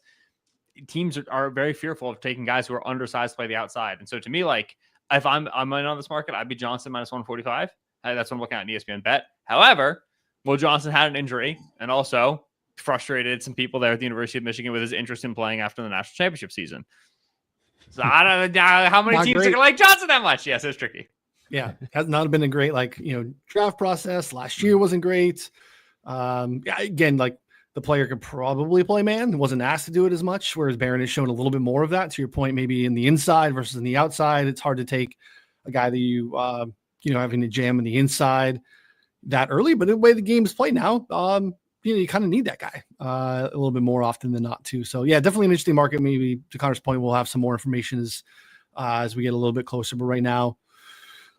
teams are very fearful of taking guys who are undersized to play the outside. And so to me, like, if I'm in on this market, I'd be Johnson minus 145. That's what I'm looking at in ESPN Bet. However, Will Johnson had an injury and also frustrated some people there at the University of Michigan with his interest in playing after the national championship season. So I don't know how many teams are going to like Johnson that much. Yes, it's tricky. Yeah, has not been a great draft process. Last year wasn't great. Again, like the player could probably play man. Wasn't asked to do it as much, whereas Barron has shown a little bit more of that. To your point, maybe in the inside versus in the outside, it's hard to take a guy that you having to jam in the inside that early, but the way the game is played now, you kind of need that guy a little bit more often than not too. So yeah, definitely an interesting market. Maybe to Connor's point, we'll have some more information as we get a little bit closer, but right now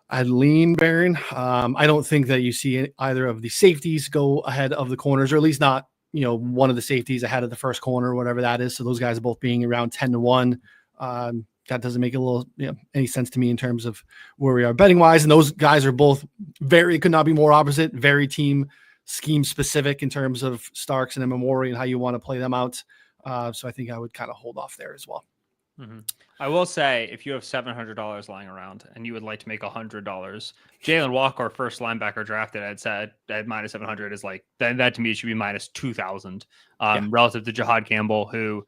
I'd lean Barron. I don't think that you see either of the safeties go ahead of the corners, or at least not, one of the safeties ahead of the first corner, whatever that is. So those guys are both being around 10-1. That doesn't make any sense to me in terms of where we are betting wise. And those guys are both could not be more opposite, very team scheme specific in terms of Starks and Emamori and how you want to play them out. So I think I would kind of hold off there as well. Mm-hmm. I will say, if you have $700 lying around and you would like to make $100, Jalen Walker, first linebacker drafted, I'd said at minus 700 is like that to me should be minus 2,000 relative to Jahad Campbell, who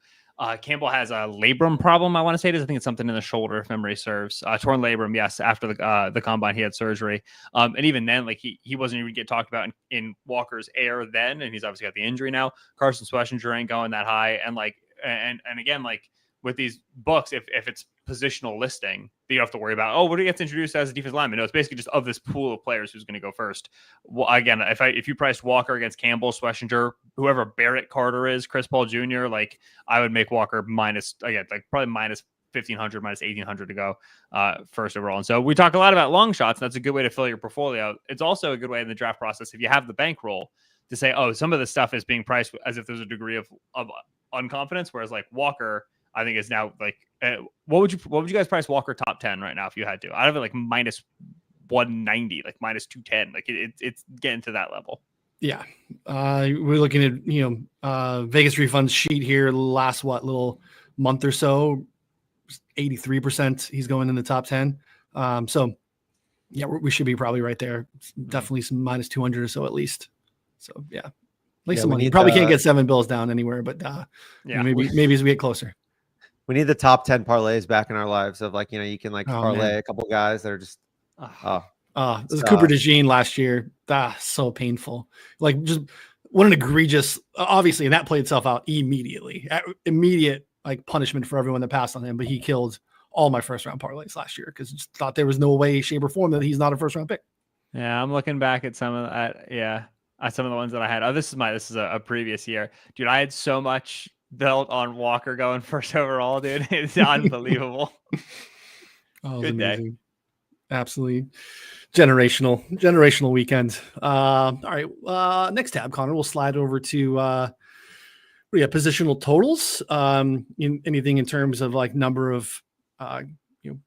Campbell has a labrum problem. I want to say it is. I think it's something in the shoulder, if memory serves. Torn labrum, yes. After the combine, he had surgery, and even then, like he wasn't even get talked about in Walker's air then, and he's obviously got the injury now. Carson Schwarzenegger ain't going that high, and like and again, like with these books, if it's positional listing, you don't have to worry about, oh, what do you get introduced as a defensive lineman? No, it's basically just of this pool of players who's going to go first. Well, again, if you priced Walker against Campbell, Schwarzenegger, whoever Barrett Carter is, Chris Paul Jr., like I would make Walker minus, again, like probably minus 1,500, minus 1,800 to go first overall. And so we talk a lot about long shots, and that's a good way to fill your portfolio. It's also a good way in the draft process, if you have the bankroll, to say, oh, some of this stuff is being priced as if there's a degree of unconfidence, whereas like Walker, I think is now like, what would you guys price Walker top 10 right now if you had to? Out of it, like minus 190, like minus 210, like it's getting to that level. Yeah, we're looking at Vegas refunds sheet here. Last little month or so, 83% he's going in the top 10. So yeah, we should be probably right there. Definitely some minus 200 or so at least. So yeah, at least some money. You probably can't get 7 bills down anywhere, but maybe as we get closer. We need the top 10 parlays back in our lives of like, you can like parlay a couple guys that are just, this was Cooper DeJean last year. So painful. Like just what an egregious, obviously, and that played itself out immediately. Immediate like punishment for everyone that passed on him, but he killed all my first round parlays last year because just thought there was no way, shape, or form that he's not a first round pick. Yeah, I'm looking back at some of some of the ones that I had. Oh, this is a previous year, dude. I had so much built on Walker going first overall, dude. It's unbelievable. Good day. Absolutely generational weekend. All right. Next tab, Connor, we'll slide over to positional totals. Anything in terms of like number of what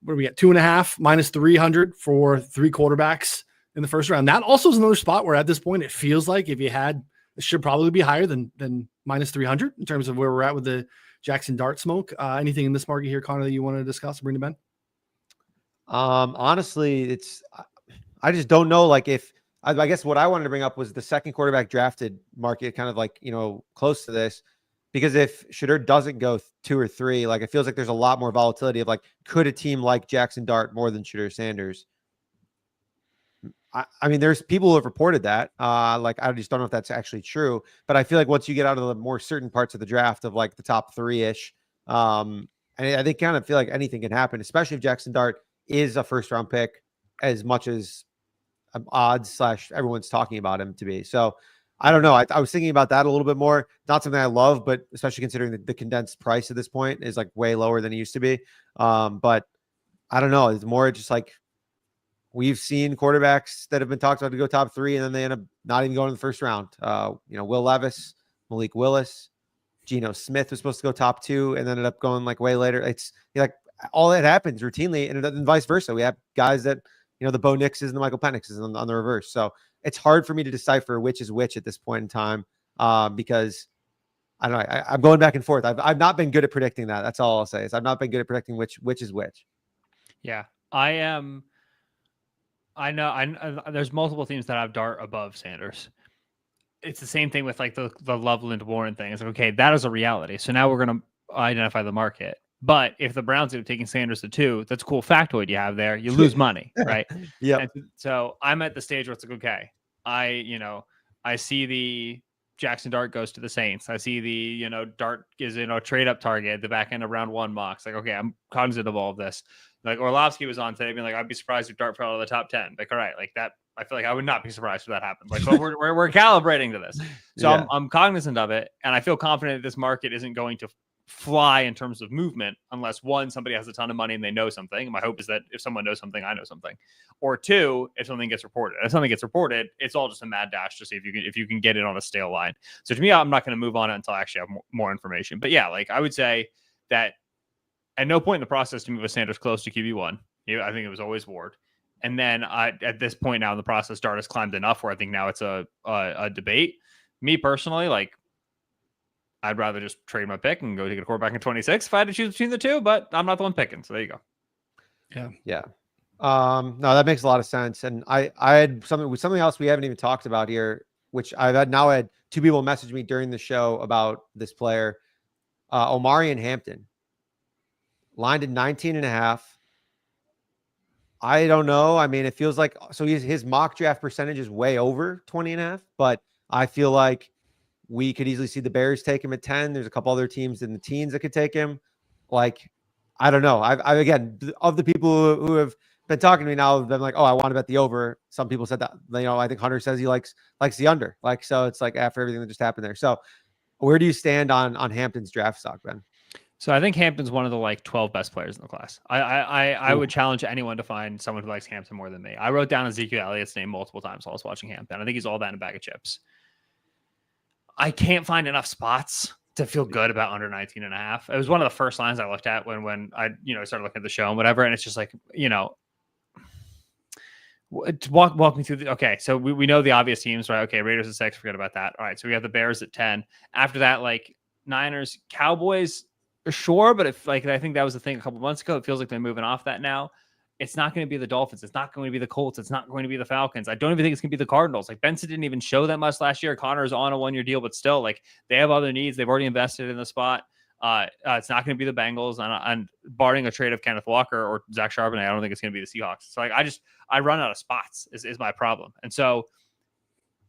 do we got? 2.5 minus 300 for 3 quarterbacks in the first round. That also is another spot where at this point it feels like if you had, it should probably be higher than minus 300 in terms of where we're at with the Jackson Dart smoke. Anything in this market here, Connor, that you want to discuss? Bring to Ben. Honestly, I just don't know. Like I guess what I wanted to bring up was the second quarterback drafted market, kind of like, close to this, because if Shedeur doesn't go 2 or 3, like it feels like there's a lot more volatility of like, could a team like Jackson Dart more than Shedeur Sanders? I mean, there's people who have reported that. Like, I just don't know if that's actually true. But I feel like once you get out of the more certain parts of the draft of like the top 3-ish, and I think kind of feel like anything can happen, especially if Jackson Dart is a first round pick, as much as odds / everyone's talking about him to be. So I don't know. I was thinking about that a little bit more. Not something I love, but especially considering the condensed price at this point is like way lower than it used to be. But I don't know. It's more just like, we've seen quarterbacks that have been talked about to go top 3, and then they end up not even going in the first round. Will Levis, Malik Willis, Geno Smith was supposed to go top 2 and ended up going like way later. It's like all that happens routinely, and vice versa. We have guys that, the Bo Nixes and the Michael Penixes on the reverse. So it's hard for me to decipher which is which at this point in time, because I don't know. I'm going back and forth. I've not been good at predicting that. That's all I'll say is I've not been good at predicting which is which. Yeah, I am. I know there's multiple teams that have Dart above Sanders. It's the same thing with like the Loveland Warren thing. It's like, okay, that is a reality. So now we're going to identify the market. But if the Browns end up taking Sanders to 2, that's a cool factoid you have there. You lose money, right? Yeah. So I'm at the stage where it's like, okay, I see the Jackson Dart goes to the Saints. I see the, Dart is, trade up target at the back end of round 1 mocks. Like, okay, I'm cognizant of all of this. Like Orlovsky was on today being like, I'd be surprised if Dart fell out of the top 10. Like, all right, like that, I feel like I would not be surprised if that happened. Like, but we're calibrating to this. So yeah. I'm cognizant of it. And I feel confident that this market isn't going to fly in terms of movement unless 1, somebody has a ton of money and they know something. My hope is that if someone knows something, I know something. Or 2, if something gets reported. If something gets reported, it's all just a mad dash to see if you can get it on a stale line. So to me, I'm not going to move on it until I actually have more information. But yeah, like I would say that at no point in the process to move a Sanders close to QB1. I think it was always Ward. And then at this point now in the process, Dart has climbed enough where I think now it's a debate. Me personally, like I'd rather just trade my pick and go take a quarterback in 26 if I had to choose between the two, but I'm not the one picking. So there you go. Yeah. No, that makes a lot of sense. And I had something else we haven't even talked about here, which I've had two people message me during the show about this player, Omarion Hampton, lined at 19.5. I don't know. I mean, it feels like, so his mock draft percentage is way over 20.5, but I feel like we could easily see the Bears take him at 10. There's a couple other teams in the teens that could take him. Like, I don't know. I again, of the people who have been talking to me now, have been like, oh, I want to bet the over. Some people said that, I think Hunter says he likes the under. Like, so it's like after everything that just happened there. So where do you stand on Hampton's draft stock, Ben? So I think Hampton's one of the 12 best players in the class. I would challenge anyone to find someone who likes Hampton more than me. I wrote down Ezekiel Elliott's name multiple times while I was watching Hampton. I think he's all that in a bag of chips. I can't find enough spots to feel good about under 19.5. It was one of the first lines I looked at when I started looking at the show and whatever. And it's just like, walk me through okay. So we know the obvious teams, right? Okay. Raiders at 6, forget about that. All right. So we have the Bears at 10. After that, Niners, Cowboys, sure. But if I think that was the thing a couple months ago, it feels like they're moving off that now. It's not going to be the Dolphins. It's not going to be the Colts. It's not going to be the Falcons. I don't even think it's going to be the Cardinals. Benson didn't even show that much last year. Connor's on a 1-year deal, but still, they have other needs. They've already invested in the spot. It's not going to be the Bengals. And barring a trade of Kenneth Walker or Zach Charbonnet, I don't think it's going to be the Seahawks. So I run out of spots is my problem. And so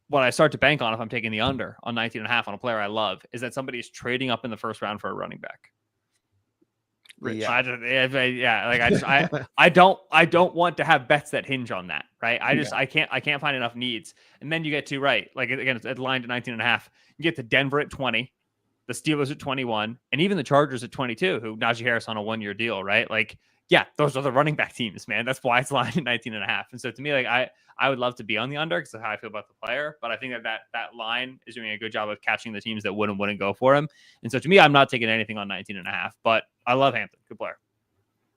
what I start to bank on if I'm taking the under on 19.5 on a player I love is that somebody is trading up in the first round for a running back. Rich. Yeah. I don't want to have bets that hinge on that, right? I can't find enough needs. And then you get to, right, again, it's line to 19.5. You get to Denver at 20, the Steelers at 21, and even the Chargers at 22, who Najee Harris on a 1-year deal, right? Those are the running back teams, man. That's why it's lined at 19.5. And so to me, I would love to be on the under because of how I feel about the player, but I think that line is doing a good job of catching the teams that wouldn't go for him. And so to me, I'm not taking anything on 19.5, but I love Hampton. Good player.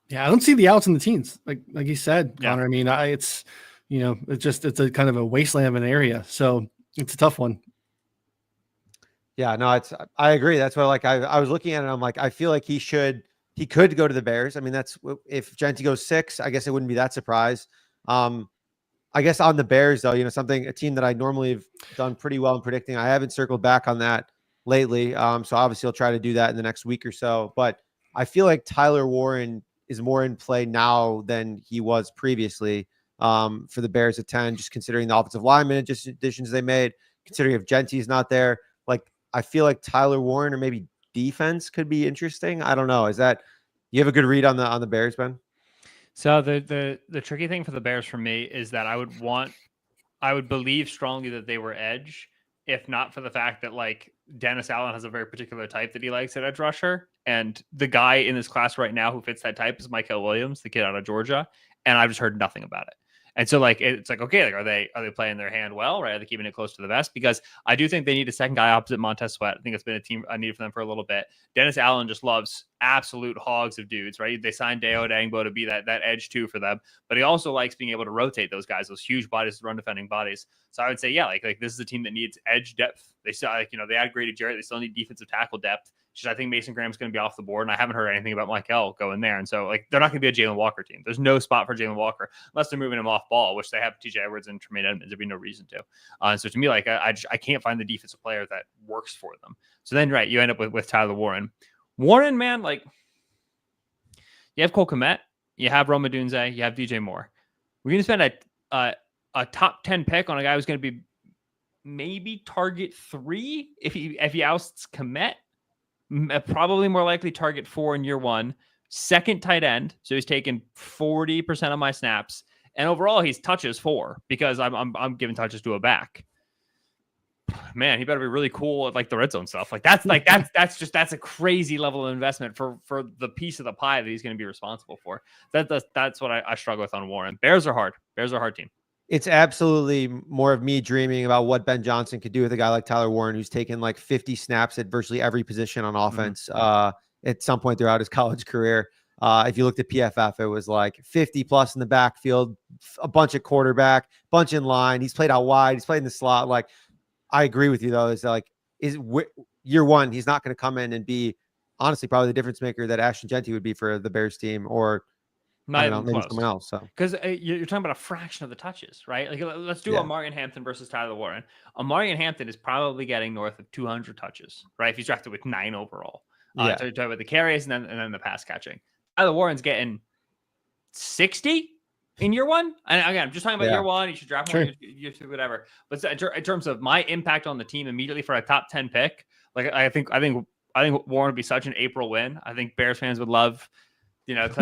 Yeah, I don't see the outs in the teens. Like you said, Connor. Yeah. I mean, it's a kind of a wasteland of an area. So it's a tough one. Yeah, no, I agree. That's what I was looking at it. I'm like, I feel like he could go to the Bears. I mean, that's if Genty goes 6, I guess it wouldn't be that surprise. I guess on the Bears though, a team that I normally have done pretty well in predicting. I haven't circled back on that lately. So obviously I'll try to do that in the next week or so, but I feel like Tyler Warren is more in play now than he was previously for the Bears at 10, just considering the offensive lineman additions they made, considering if Genty's not there. I feel like Tyler Warren or maybe defense could be interesting. I don't know. You have a good read on the Bears, Ben? So the tricky thing for the Bears for me is that I would believe strongly that they were edge, if not for the fact that Dennis Allen has a very particular type that he likes at edge rusher. And the guy in this class right now who fits that type is Mykel Williams, the kid out of Georgia. And I've just heard nothing about it. And so it's okay, are they playing their hand well, right? Are they keeping it close to the vest? Because I do think they need a second guy opposite Montez Sweat. I think it's been a need for them for a little bit. Dennis Allen just loves absolute hogs of dudes, right? They signed Deo Dangbo to be that edge too for them, but he also likes being able to rotate those guys, those huge bodies, run defending bodies. So I would say, yeah, this is a team that needs edge depth. They still, they had Grady Jarrett. They still need defensive tackle depth. I think Mason Graham's going to be off the board, and I haven't heard anything about Mykel going there. And so, they're not going to be a Jalen Walker team. There's no spot for Jalen Walker unless they're moving him off ball, which they have TJ Edwards and Tremaine Edmonds. There'd be no reason to. So to me, I can't find the defensive player that works for them. So then, right, you end up with Tyler Warren. Warren, man, you have Cole Kmet, you have Rome Odunze, you have DJ Moore. We're going to spend a top 10 pick on a guy who's going to be maybe target 3 if he ousts Kmet. Probably more likely target 4 in year 1, second tight end. So he's taken 40% of my snaps, and overall he's touches 4 because I'm giving touches to a back. Man, he better be really cool at the red zone stuff. That's a crazy level of investment for the piece of the pie that he's going to be responsible for. That's what I struggle with on Warren. Bears are hard. Bears are a hard team. It's absolutely more of me dreaming about what Ben Johnson could do with a guy like Tyler Warren, who's taken 50 snaps at virtually every position on offense at some point throughout his college career. If you looked at PFF, it was 50 plus in the backfield, a bunch of quarterback, bunch in line. He's played out wide. He's played in the slot. I agree with you though. Is year one, he's not going to come in and be honestly probably the difference maker that Ashton Genty would be for the Bears team, or not I don't know, maybe close. someone else. So because you're talking about a fraction of the touches, right? Like let's do Omarion Hampton versus Tyler Warren. Omarion Hampton is probably getting north of 200 touches, right? If he's drafted with 9 overall. Talking about the carries and then the pass catching. Tyler Warren's getting 60 in year one. And again, I'm just talking about year one. You should draft one, year two, whatever. But in terms of my impact on the team immediately for a top 10 pick, like I think Warren would be such an April win. I think Bears fans would love,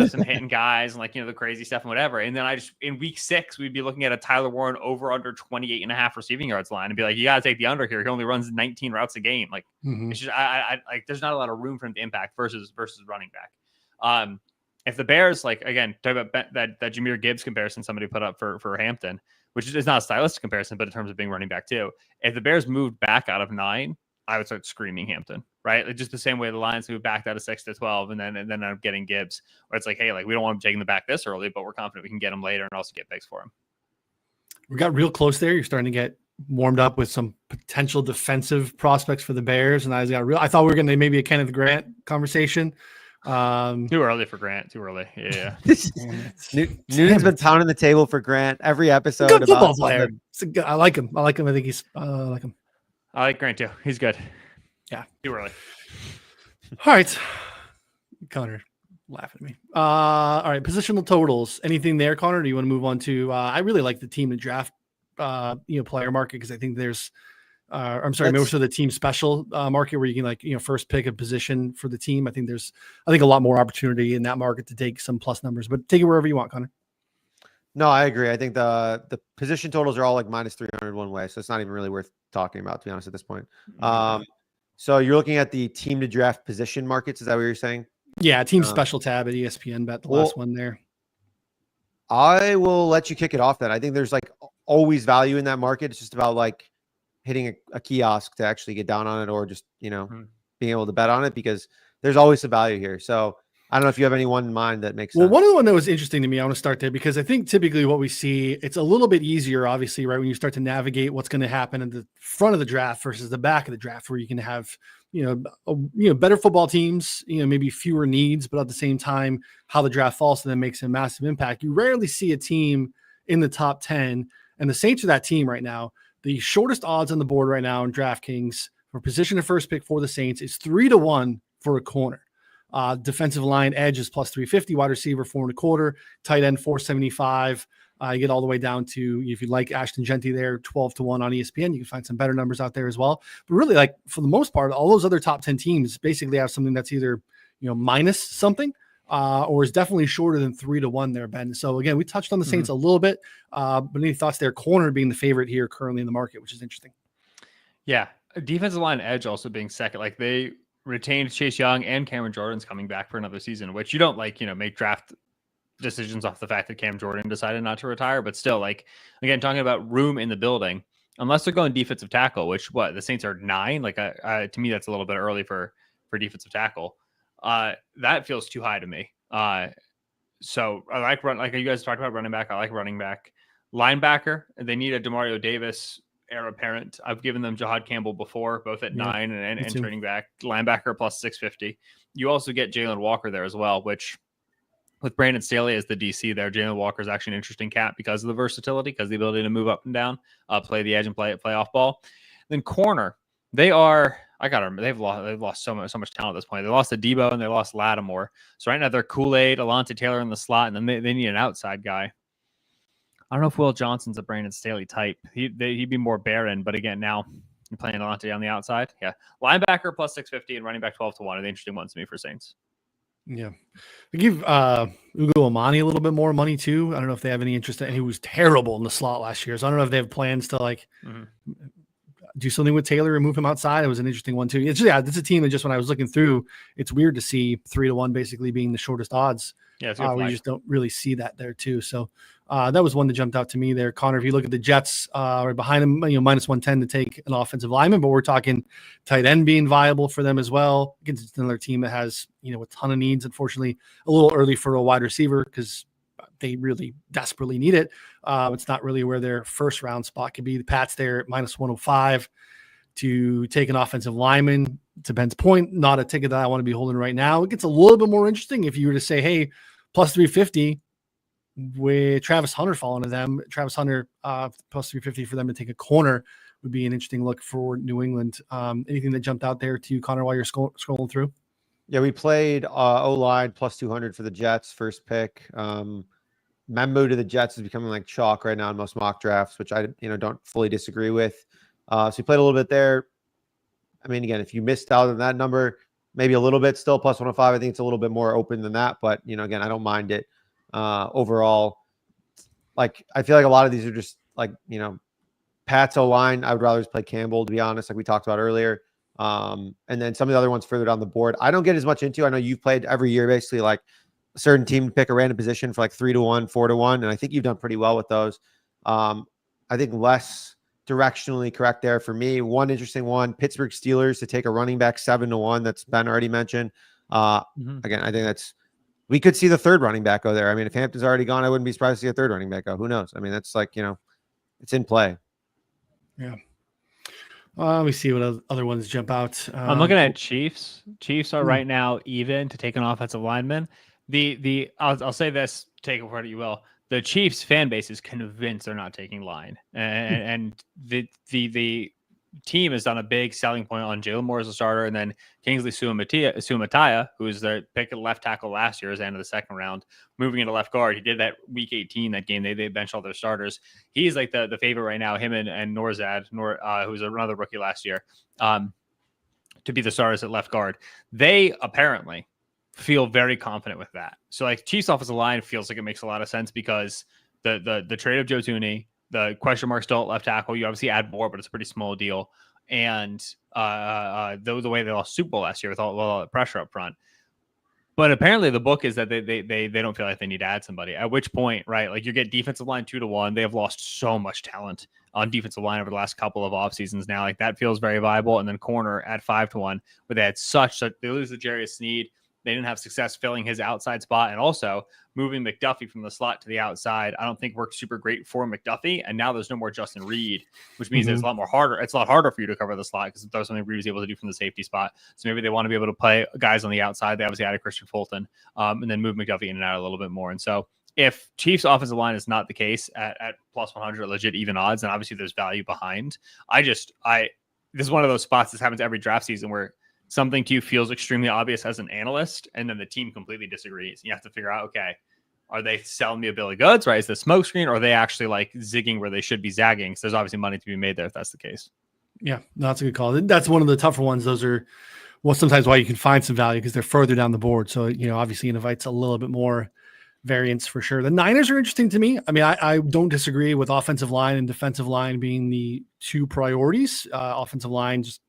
some hitting guys and the crazy stuff and whatever. And then in week 6, we'd be looking at a Tyler Warren over under 28.5 receiving yards line and be like, you got to take the under here. He only runs 19 routes a game. Like it's just, I there's not a lot of room for him to impact versus running back. If the Bears, again, talk about that Jahmyr Gibbs comparison somebody put up for Hampton, which is not a stylistic comparison, but in terms of being running back too. If the Bears moved back out of 9, I would start screaming Hampton, right? Like just the same way the Lions moved back out of 6 to 12 and then end up getting Gibbs, where it's like, hey, we don't want him taking the back this early, but we're confident we can get him later and also get picks for him. We got real close there. You're starting to get warmed up with some potential defensive prospects for the Bears. And I thought we were going to maybe a Kenneth Grant conversation. Too early for Grant. Too early. Yeah. Noonan's been pounding the table for Grant every episode. Good football player. I like him. I like him. I think he's like him. I like Grant too. He's good. Yeah. Too early. All right. Connor laughing at me. All right. Positional totals. Anything there, Connor? Or do you want to move on to I really like the team to draft player market, because I think there's maybe also the team special market where you can first pick a position for the team. I think a lot more opportunity in that market to take some plus numbers, but take it wherever you want, Connor. No, I agree. I think the position totals are all like minus 300 one way. So it's not even really worth talking about, to be honest, at this point. So you're looking at the team to draft position markets. Is that what you're saying? Yeah. Team special tab at ESPN bet, the last one there. I will let you kick it off then. I think there's always value in that market. It's just about hitting a kiosk to actually get down on it, or just, being able to bet on it, because there's always some value here. So I don't know if you have anyone in mind that makes sense. Well, one of the one that was interesting to me, I want to start there, because I think typically what we see, it's a little bit easier, obviously, right, when you start to navigate what's going to happen in the front of the draft versus the back of the draft, where you can have, better football teams, maybe fewer needs, but at the same time, how the draft falls to them makes a massive impact. You rarely see a team in the top 10, and the Saints are that team right now. The shortest odds on the board right now in DraftKings for position to first pick for the Saints is 3-1 for a corner. Defensive line edge is plus 350, wide receiver 4.25, tight end 475. You get all the way down to, if you like Ashton Genty there, 12-1 on ESPN. You can find some better numbers out there as well. But really, for the most part, all those other top 10 teams basically have something that's either minus something or is definitely shorter than 3-1 there, Ben. So again, we touched on the Saints a little bit, but any thoughts there? Corner being the favorite here currently in the market, which is interesting. Yeah, defensive line edge also being second. They retained Chase Young, and Cameron Jordan's coming back for another season, which you don't make draft decisions off the fact that Cam Jordan decided not to retire, but still, again, talking about room in the building, unless they're going defensive tackle, which the Saints are 9, to me, that's a little bit early for defensive tackle. That feels too high to me. So I like you guys talked about running back. I like running back. Linebacker, they need a Demario Davis heir apparent. I've given them Jahad Campbell before, both at 9 and turning back. Linebacker plus 650. You also get Jalen Walker there as well, which with Brandon Staley as the DC there, Jalen Walker is actually an interesting cat because of the versatility, because the ability to move up and down, play the edge and play off ball. Then corner, they've lost so much talent at this point. They lost to Debo and they lost Lattimore. So right now they're Kool-Aid, Alontae Taylor in the slot, and then they need an outside guy. I don't know if Will Johnson's a Brandon Staley type. He'd be more barren, but again, now you're playing Alontae on the outside. Yeah. Linebacker plus 650 and running back 12-1 are the interesting ones to me for Saints. Yeah. They give Ugo Amani a little bit more money too. I don't know if they have any interest in, he was terrible in the slot last year. So I don't know if they have plans to do something with Taylor and move him outside. It was an interesting one too. It's a team that just, when I was looking through, it's weird to see 3-1 basically being the shortest odds. Yeah, we just don't really see that there too. So that was one that jumped out to me there, Connor. If you look at the Jets, right behind them, minus 110 to take an offensive lineman, but we're talking tight end being viable for them as well. Against another team that has a ton of needs. Unfortunately, a little early for a wide receiver because they really desperately need it. It's not really where their first round spot could be. The Pats there at minus 105. to take an offensive lineman. To Ben's point, not a ticket that I want to be holding right now. It gets a little bit more interesting if you were to say, hey, plus 350 with Travis Hunter falling to them. Travis Hunter plus 350 for them to take a corner would be an interesting look for New England. Anything that jumped out there to you, Connor, while you're scrolling through? Yeah, we played O-line plus 200 for the Jets, first pick. Membo to the Jets is becoming like chalk right now in most mock drafts, which I don't fully disagree with. So we played a little bit there. I mean, again, if you missed out on that number, maybe a little bit still plus 105. I think it's a little bit more open than that, but again, I don't mind it. Overall, like I feel like a lot of these are just like, Pat's O-line. I would rather just play Campbell, to be honest, like we talked about earlier. And then some of the other ones further down the board, I don't get as much into. I know you've played every year, basically like a certain team to pick a random position for like 3-1, 4-1. And I think you've done pretty well with those. I think less directionally correct there for me. One interesting one, Pittsburgh Steelers to take a running back 7-1. That's Ben already mentioned. Again, I think we could see the third running back go there. I mean, if Hampton's already gone, I wouldn't be surprised to see a third running back go. Who knows? I mean, that's like, it's in play. Yeah. Let me see what other ones jump out. I'm looking at Chiefs. Chiefs are right now even to take an offensive lineman. I'll say this, take it for what you will. The Chiefs fan base is convinced they're not taking line, and the team has done a big selling point on Jalen Moore as a starter, and then Kingsley Suamataia, who was their pick at left tackle last year, as the end of the second round, moving into left guard. He did that week 18, that game. They benched all their starters. He's like the favorite right now, him and Norzad, who's another rookie last year, to be the starters at left guard. They apparently feel very confident with that. So like Chiefs offensive line feels like it makes a lot of sense because the trade of Joe Thuney, the question mark still at left tackle. You obviously add more, but it's a pretty small deal. And the way they lost Super Bowl last year with all the pressure up front. But apparently the book is that they don't feel like they need to add somebody. At which point, right, like you get defensive line 2-1. They have lost so much talent on defensive line over the last couple of off seasons now. Like that feels very viable. And then corner at 5-1, where they had they lose the Jarius Sneed. They didn't have success filling his outside spot, and also moving McDuffie from the slot to the outside. I don't think worked super great for McDuffie. And now there's no more Justin Reed, which means it's a lot more harder. It's a lot harder for you to cover the slot because that's something Reed was able to do from the safety spot. So maybe they want to be able to play guys on the outside. They obviously added Christian Fulton, and then move McDuffie in and out a little bit more. And so if Chiefs offensive line is not the case at plus 100 legit even odds, and obviously there's value behind. This is one of those spots that happens every draft season where something to you feels extremely obvious as an analyst, and then the team completely disagrees. You have to figure out, okay, are they selling me a bill of goods, right? Is this smoke screen, or are they actually like zigging where they should be zagging? So there's obviously money to be made there if that's the case. Yeah, no, that's a good call. That's one of the tougher ones. Those are sometimes why you can find some value because they're further down the board. So, obviously it invites a little bit more variance for sure. The Niners are interesting to me. I mean, I don't disagree with offensive line and defensive line being the two priorities. Offensive line just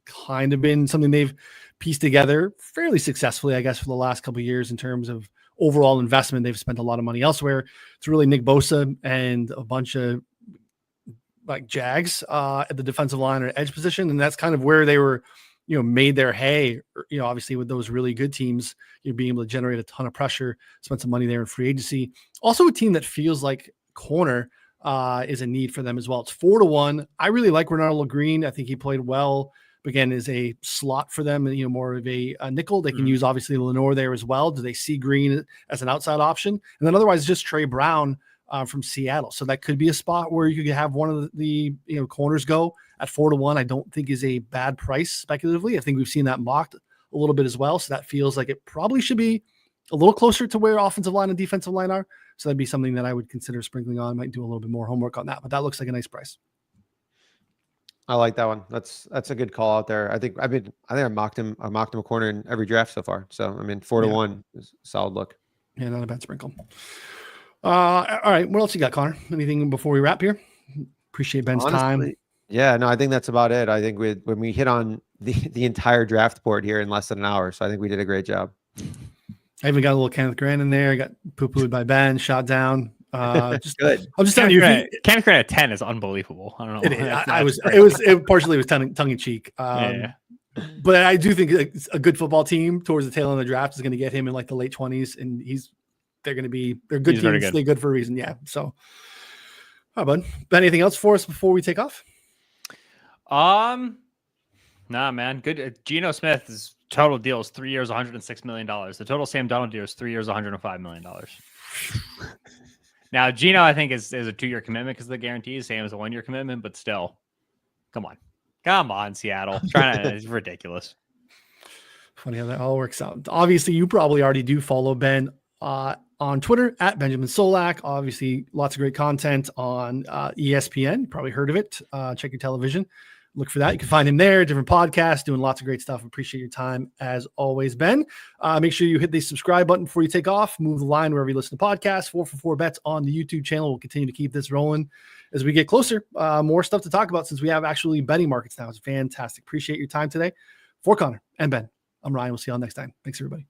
kind of been something they've pieced together fairly successfully, I guess, for the last couple of years in terms of overall investment. They've spent a lot of money elsewhere. It's really Nick Bosa and a bunch of like Jags at the defensive line or edge position. And that's kind of where they were, made their hay, obviously with those really good teams, being able to generate a ton of pressure, spend some money there in free agency. Also a team that feels like corner is a need for them as well. It's 4-1. I really like Ronaldo Green. I think he played well. Again, is a slot for them, more of a nickel. They can use obviously Lenore there as well. Do they see Green as an outside option? And then otherwise just Trey Brown from Seattle. So that could be a spot where you could have one of the corners go at 4-1. I don't think is a bad price speculatively. I think we've seen that mocked a little bit as well. So that feels like it probably should be a little closer to where offensive line and defensive line are. So that'd be something that I would consider sprinkling on. Might do a little bit more homework on that, but that looks like a nice price. I like that one. That's a good call out there. I think I mocked him a corner in every draft so far. So 4-1 is a solid look. Yeah, not a bad sprinkle. All right. What else you got, Connor? Anything before we wrap here? Appreciate Ben's time. Yeah, no, I think that's about it. I think when we hit on the entire draft board here in less than an hour. So I think we did a great job. I even got a little Kenneth Grant in there. I got poo-pooed by Ben, shot down. Just good. I'm just telling you, Kenneth Grant at 10 is unbelievable. I don't know. It partially was tongue in cheek. But I do think a good football team towards the tail end of the draft is going to get him in like the late 20s, and they're good teams. Stay good for a reason. Yeah. So, all right, bud. Ben, anything else for us before we take off? Nah, man. Good. Geno Smith's total deal is 3 years, $106 million. The total Sam Darnold deal is 3 years, $105 million. Now, Geno, I think, is a 2-year commitment because of the guarantees. Sam is a 1-year commitment, but still, come on, Seattle. It's ridiculous. Funny how that all works out. Obviously, you probably already do follow Ben on Twitter at Benjamin Solak. Obviously, lots of great content on ESPN. You probably heard of it. Check your television. Look for that. You can find him there, different podcasts, doing lots of great stuff. Appreciate your time as always, Ben. Make sure you hit the subscribe button before you take off. Move the line wherever you listen to podcasts. 4for4 bets on the YouTube channel. We'll continue to keep this rolling as we get closer. More stuff to talk about since we have actually betting markets now. It's fantastic. Appreciate your time today. For Connor and Ben, I'm Ryan. We'll see y'all next time. Thanks, everybody.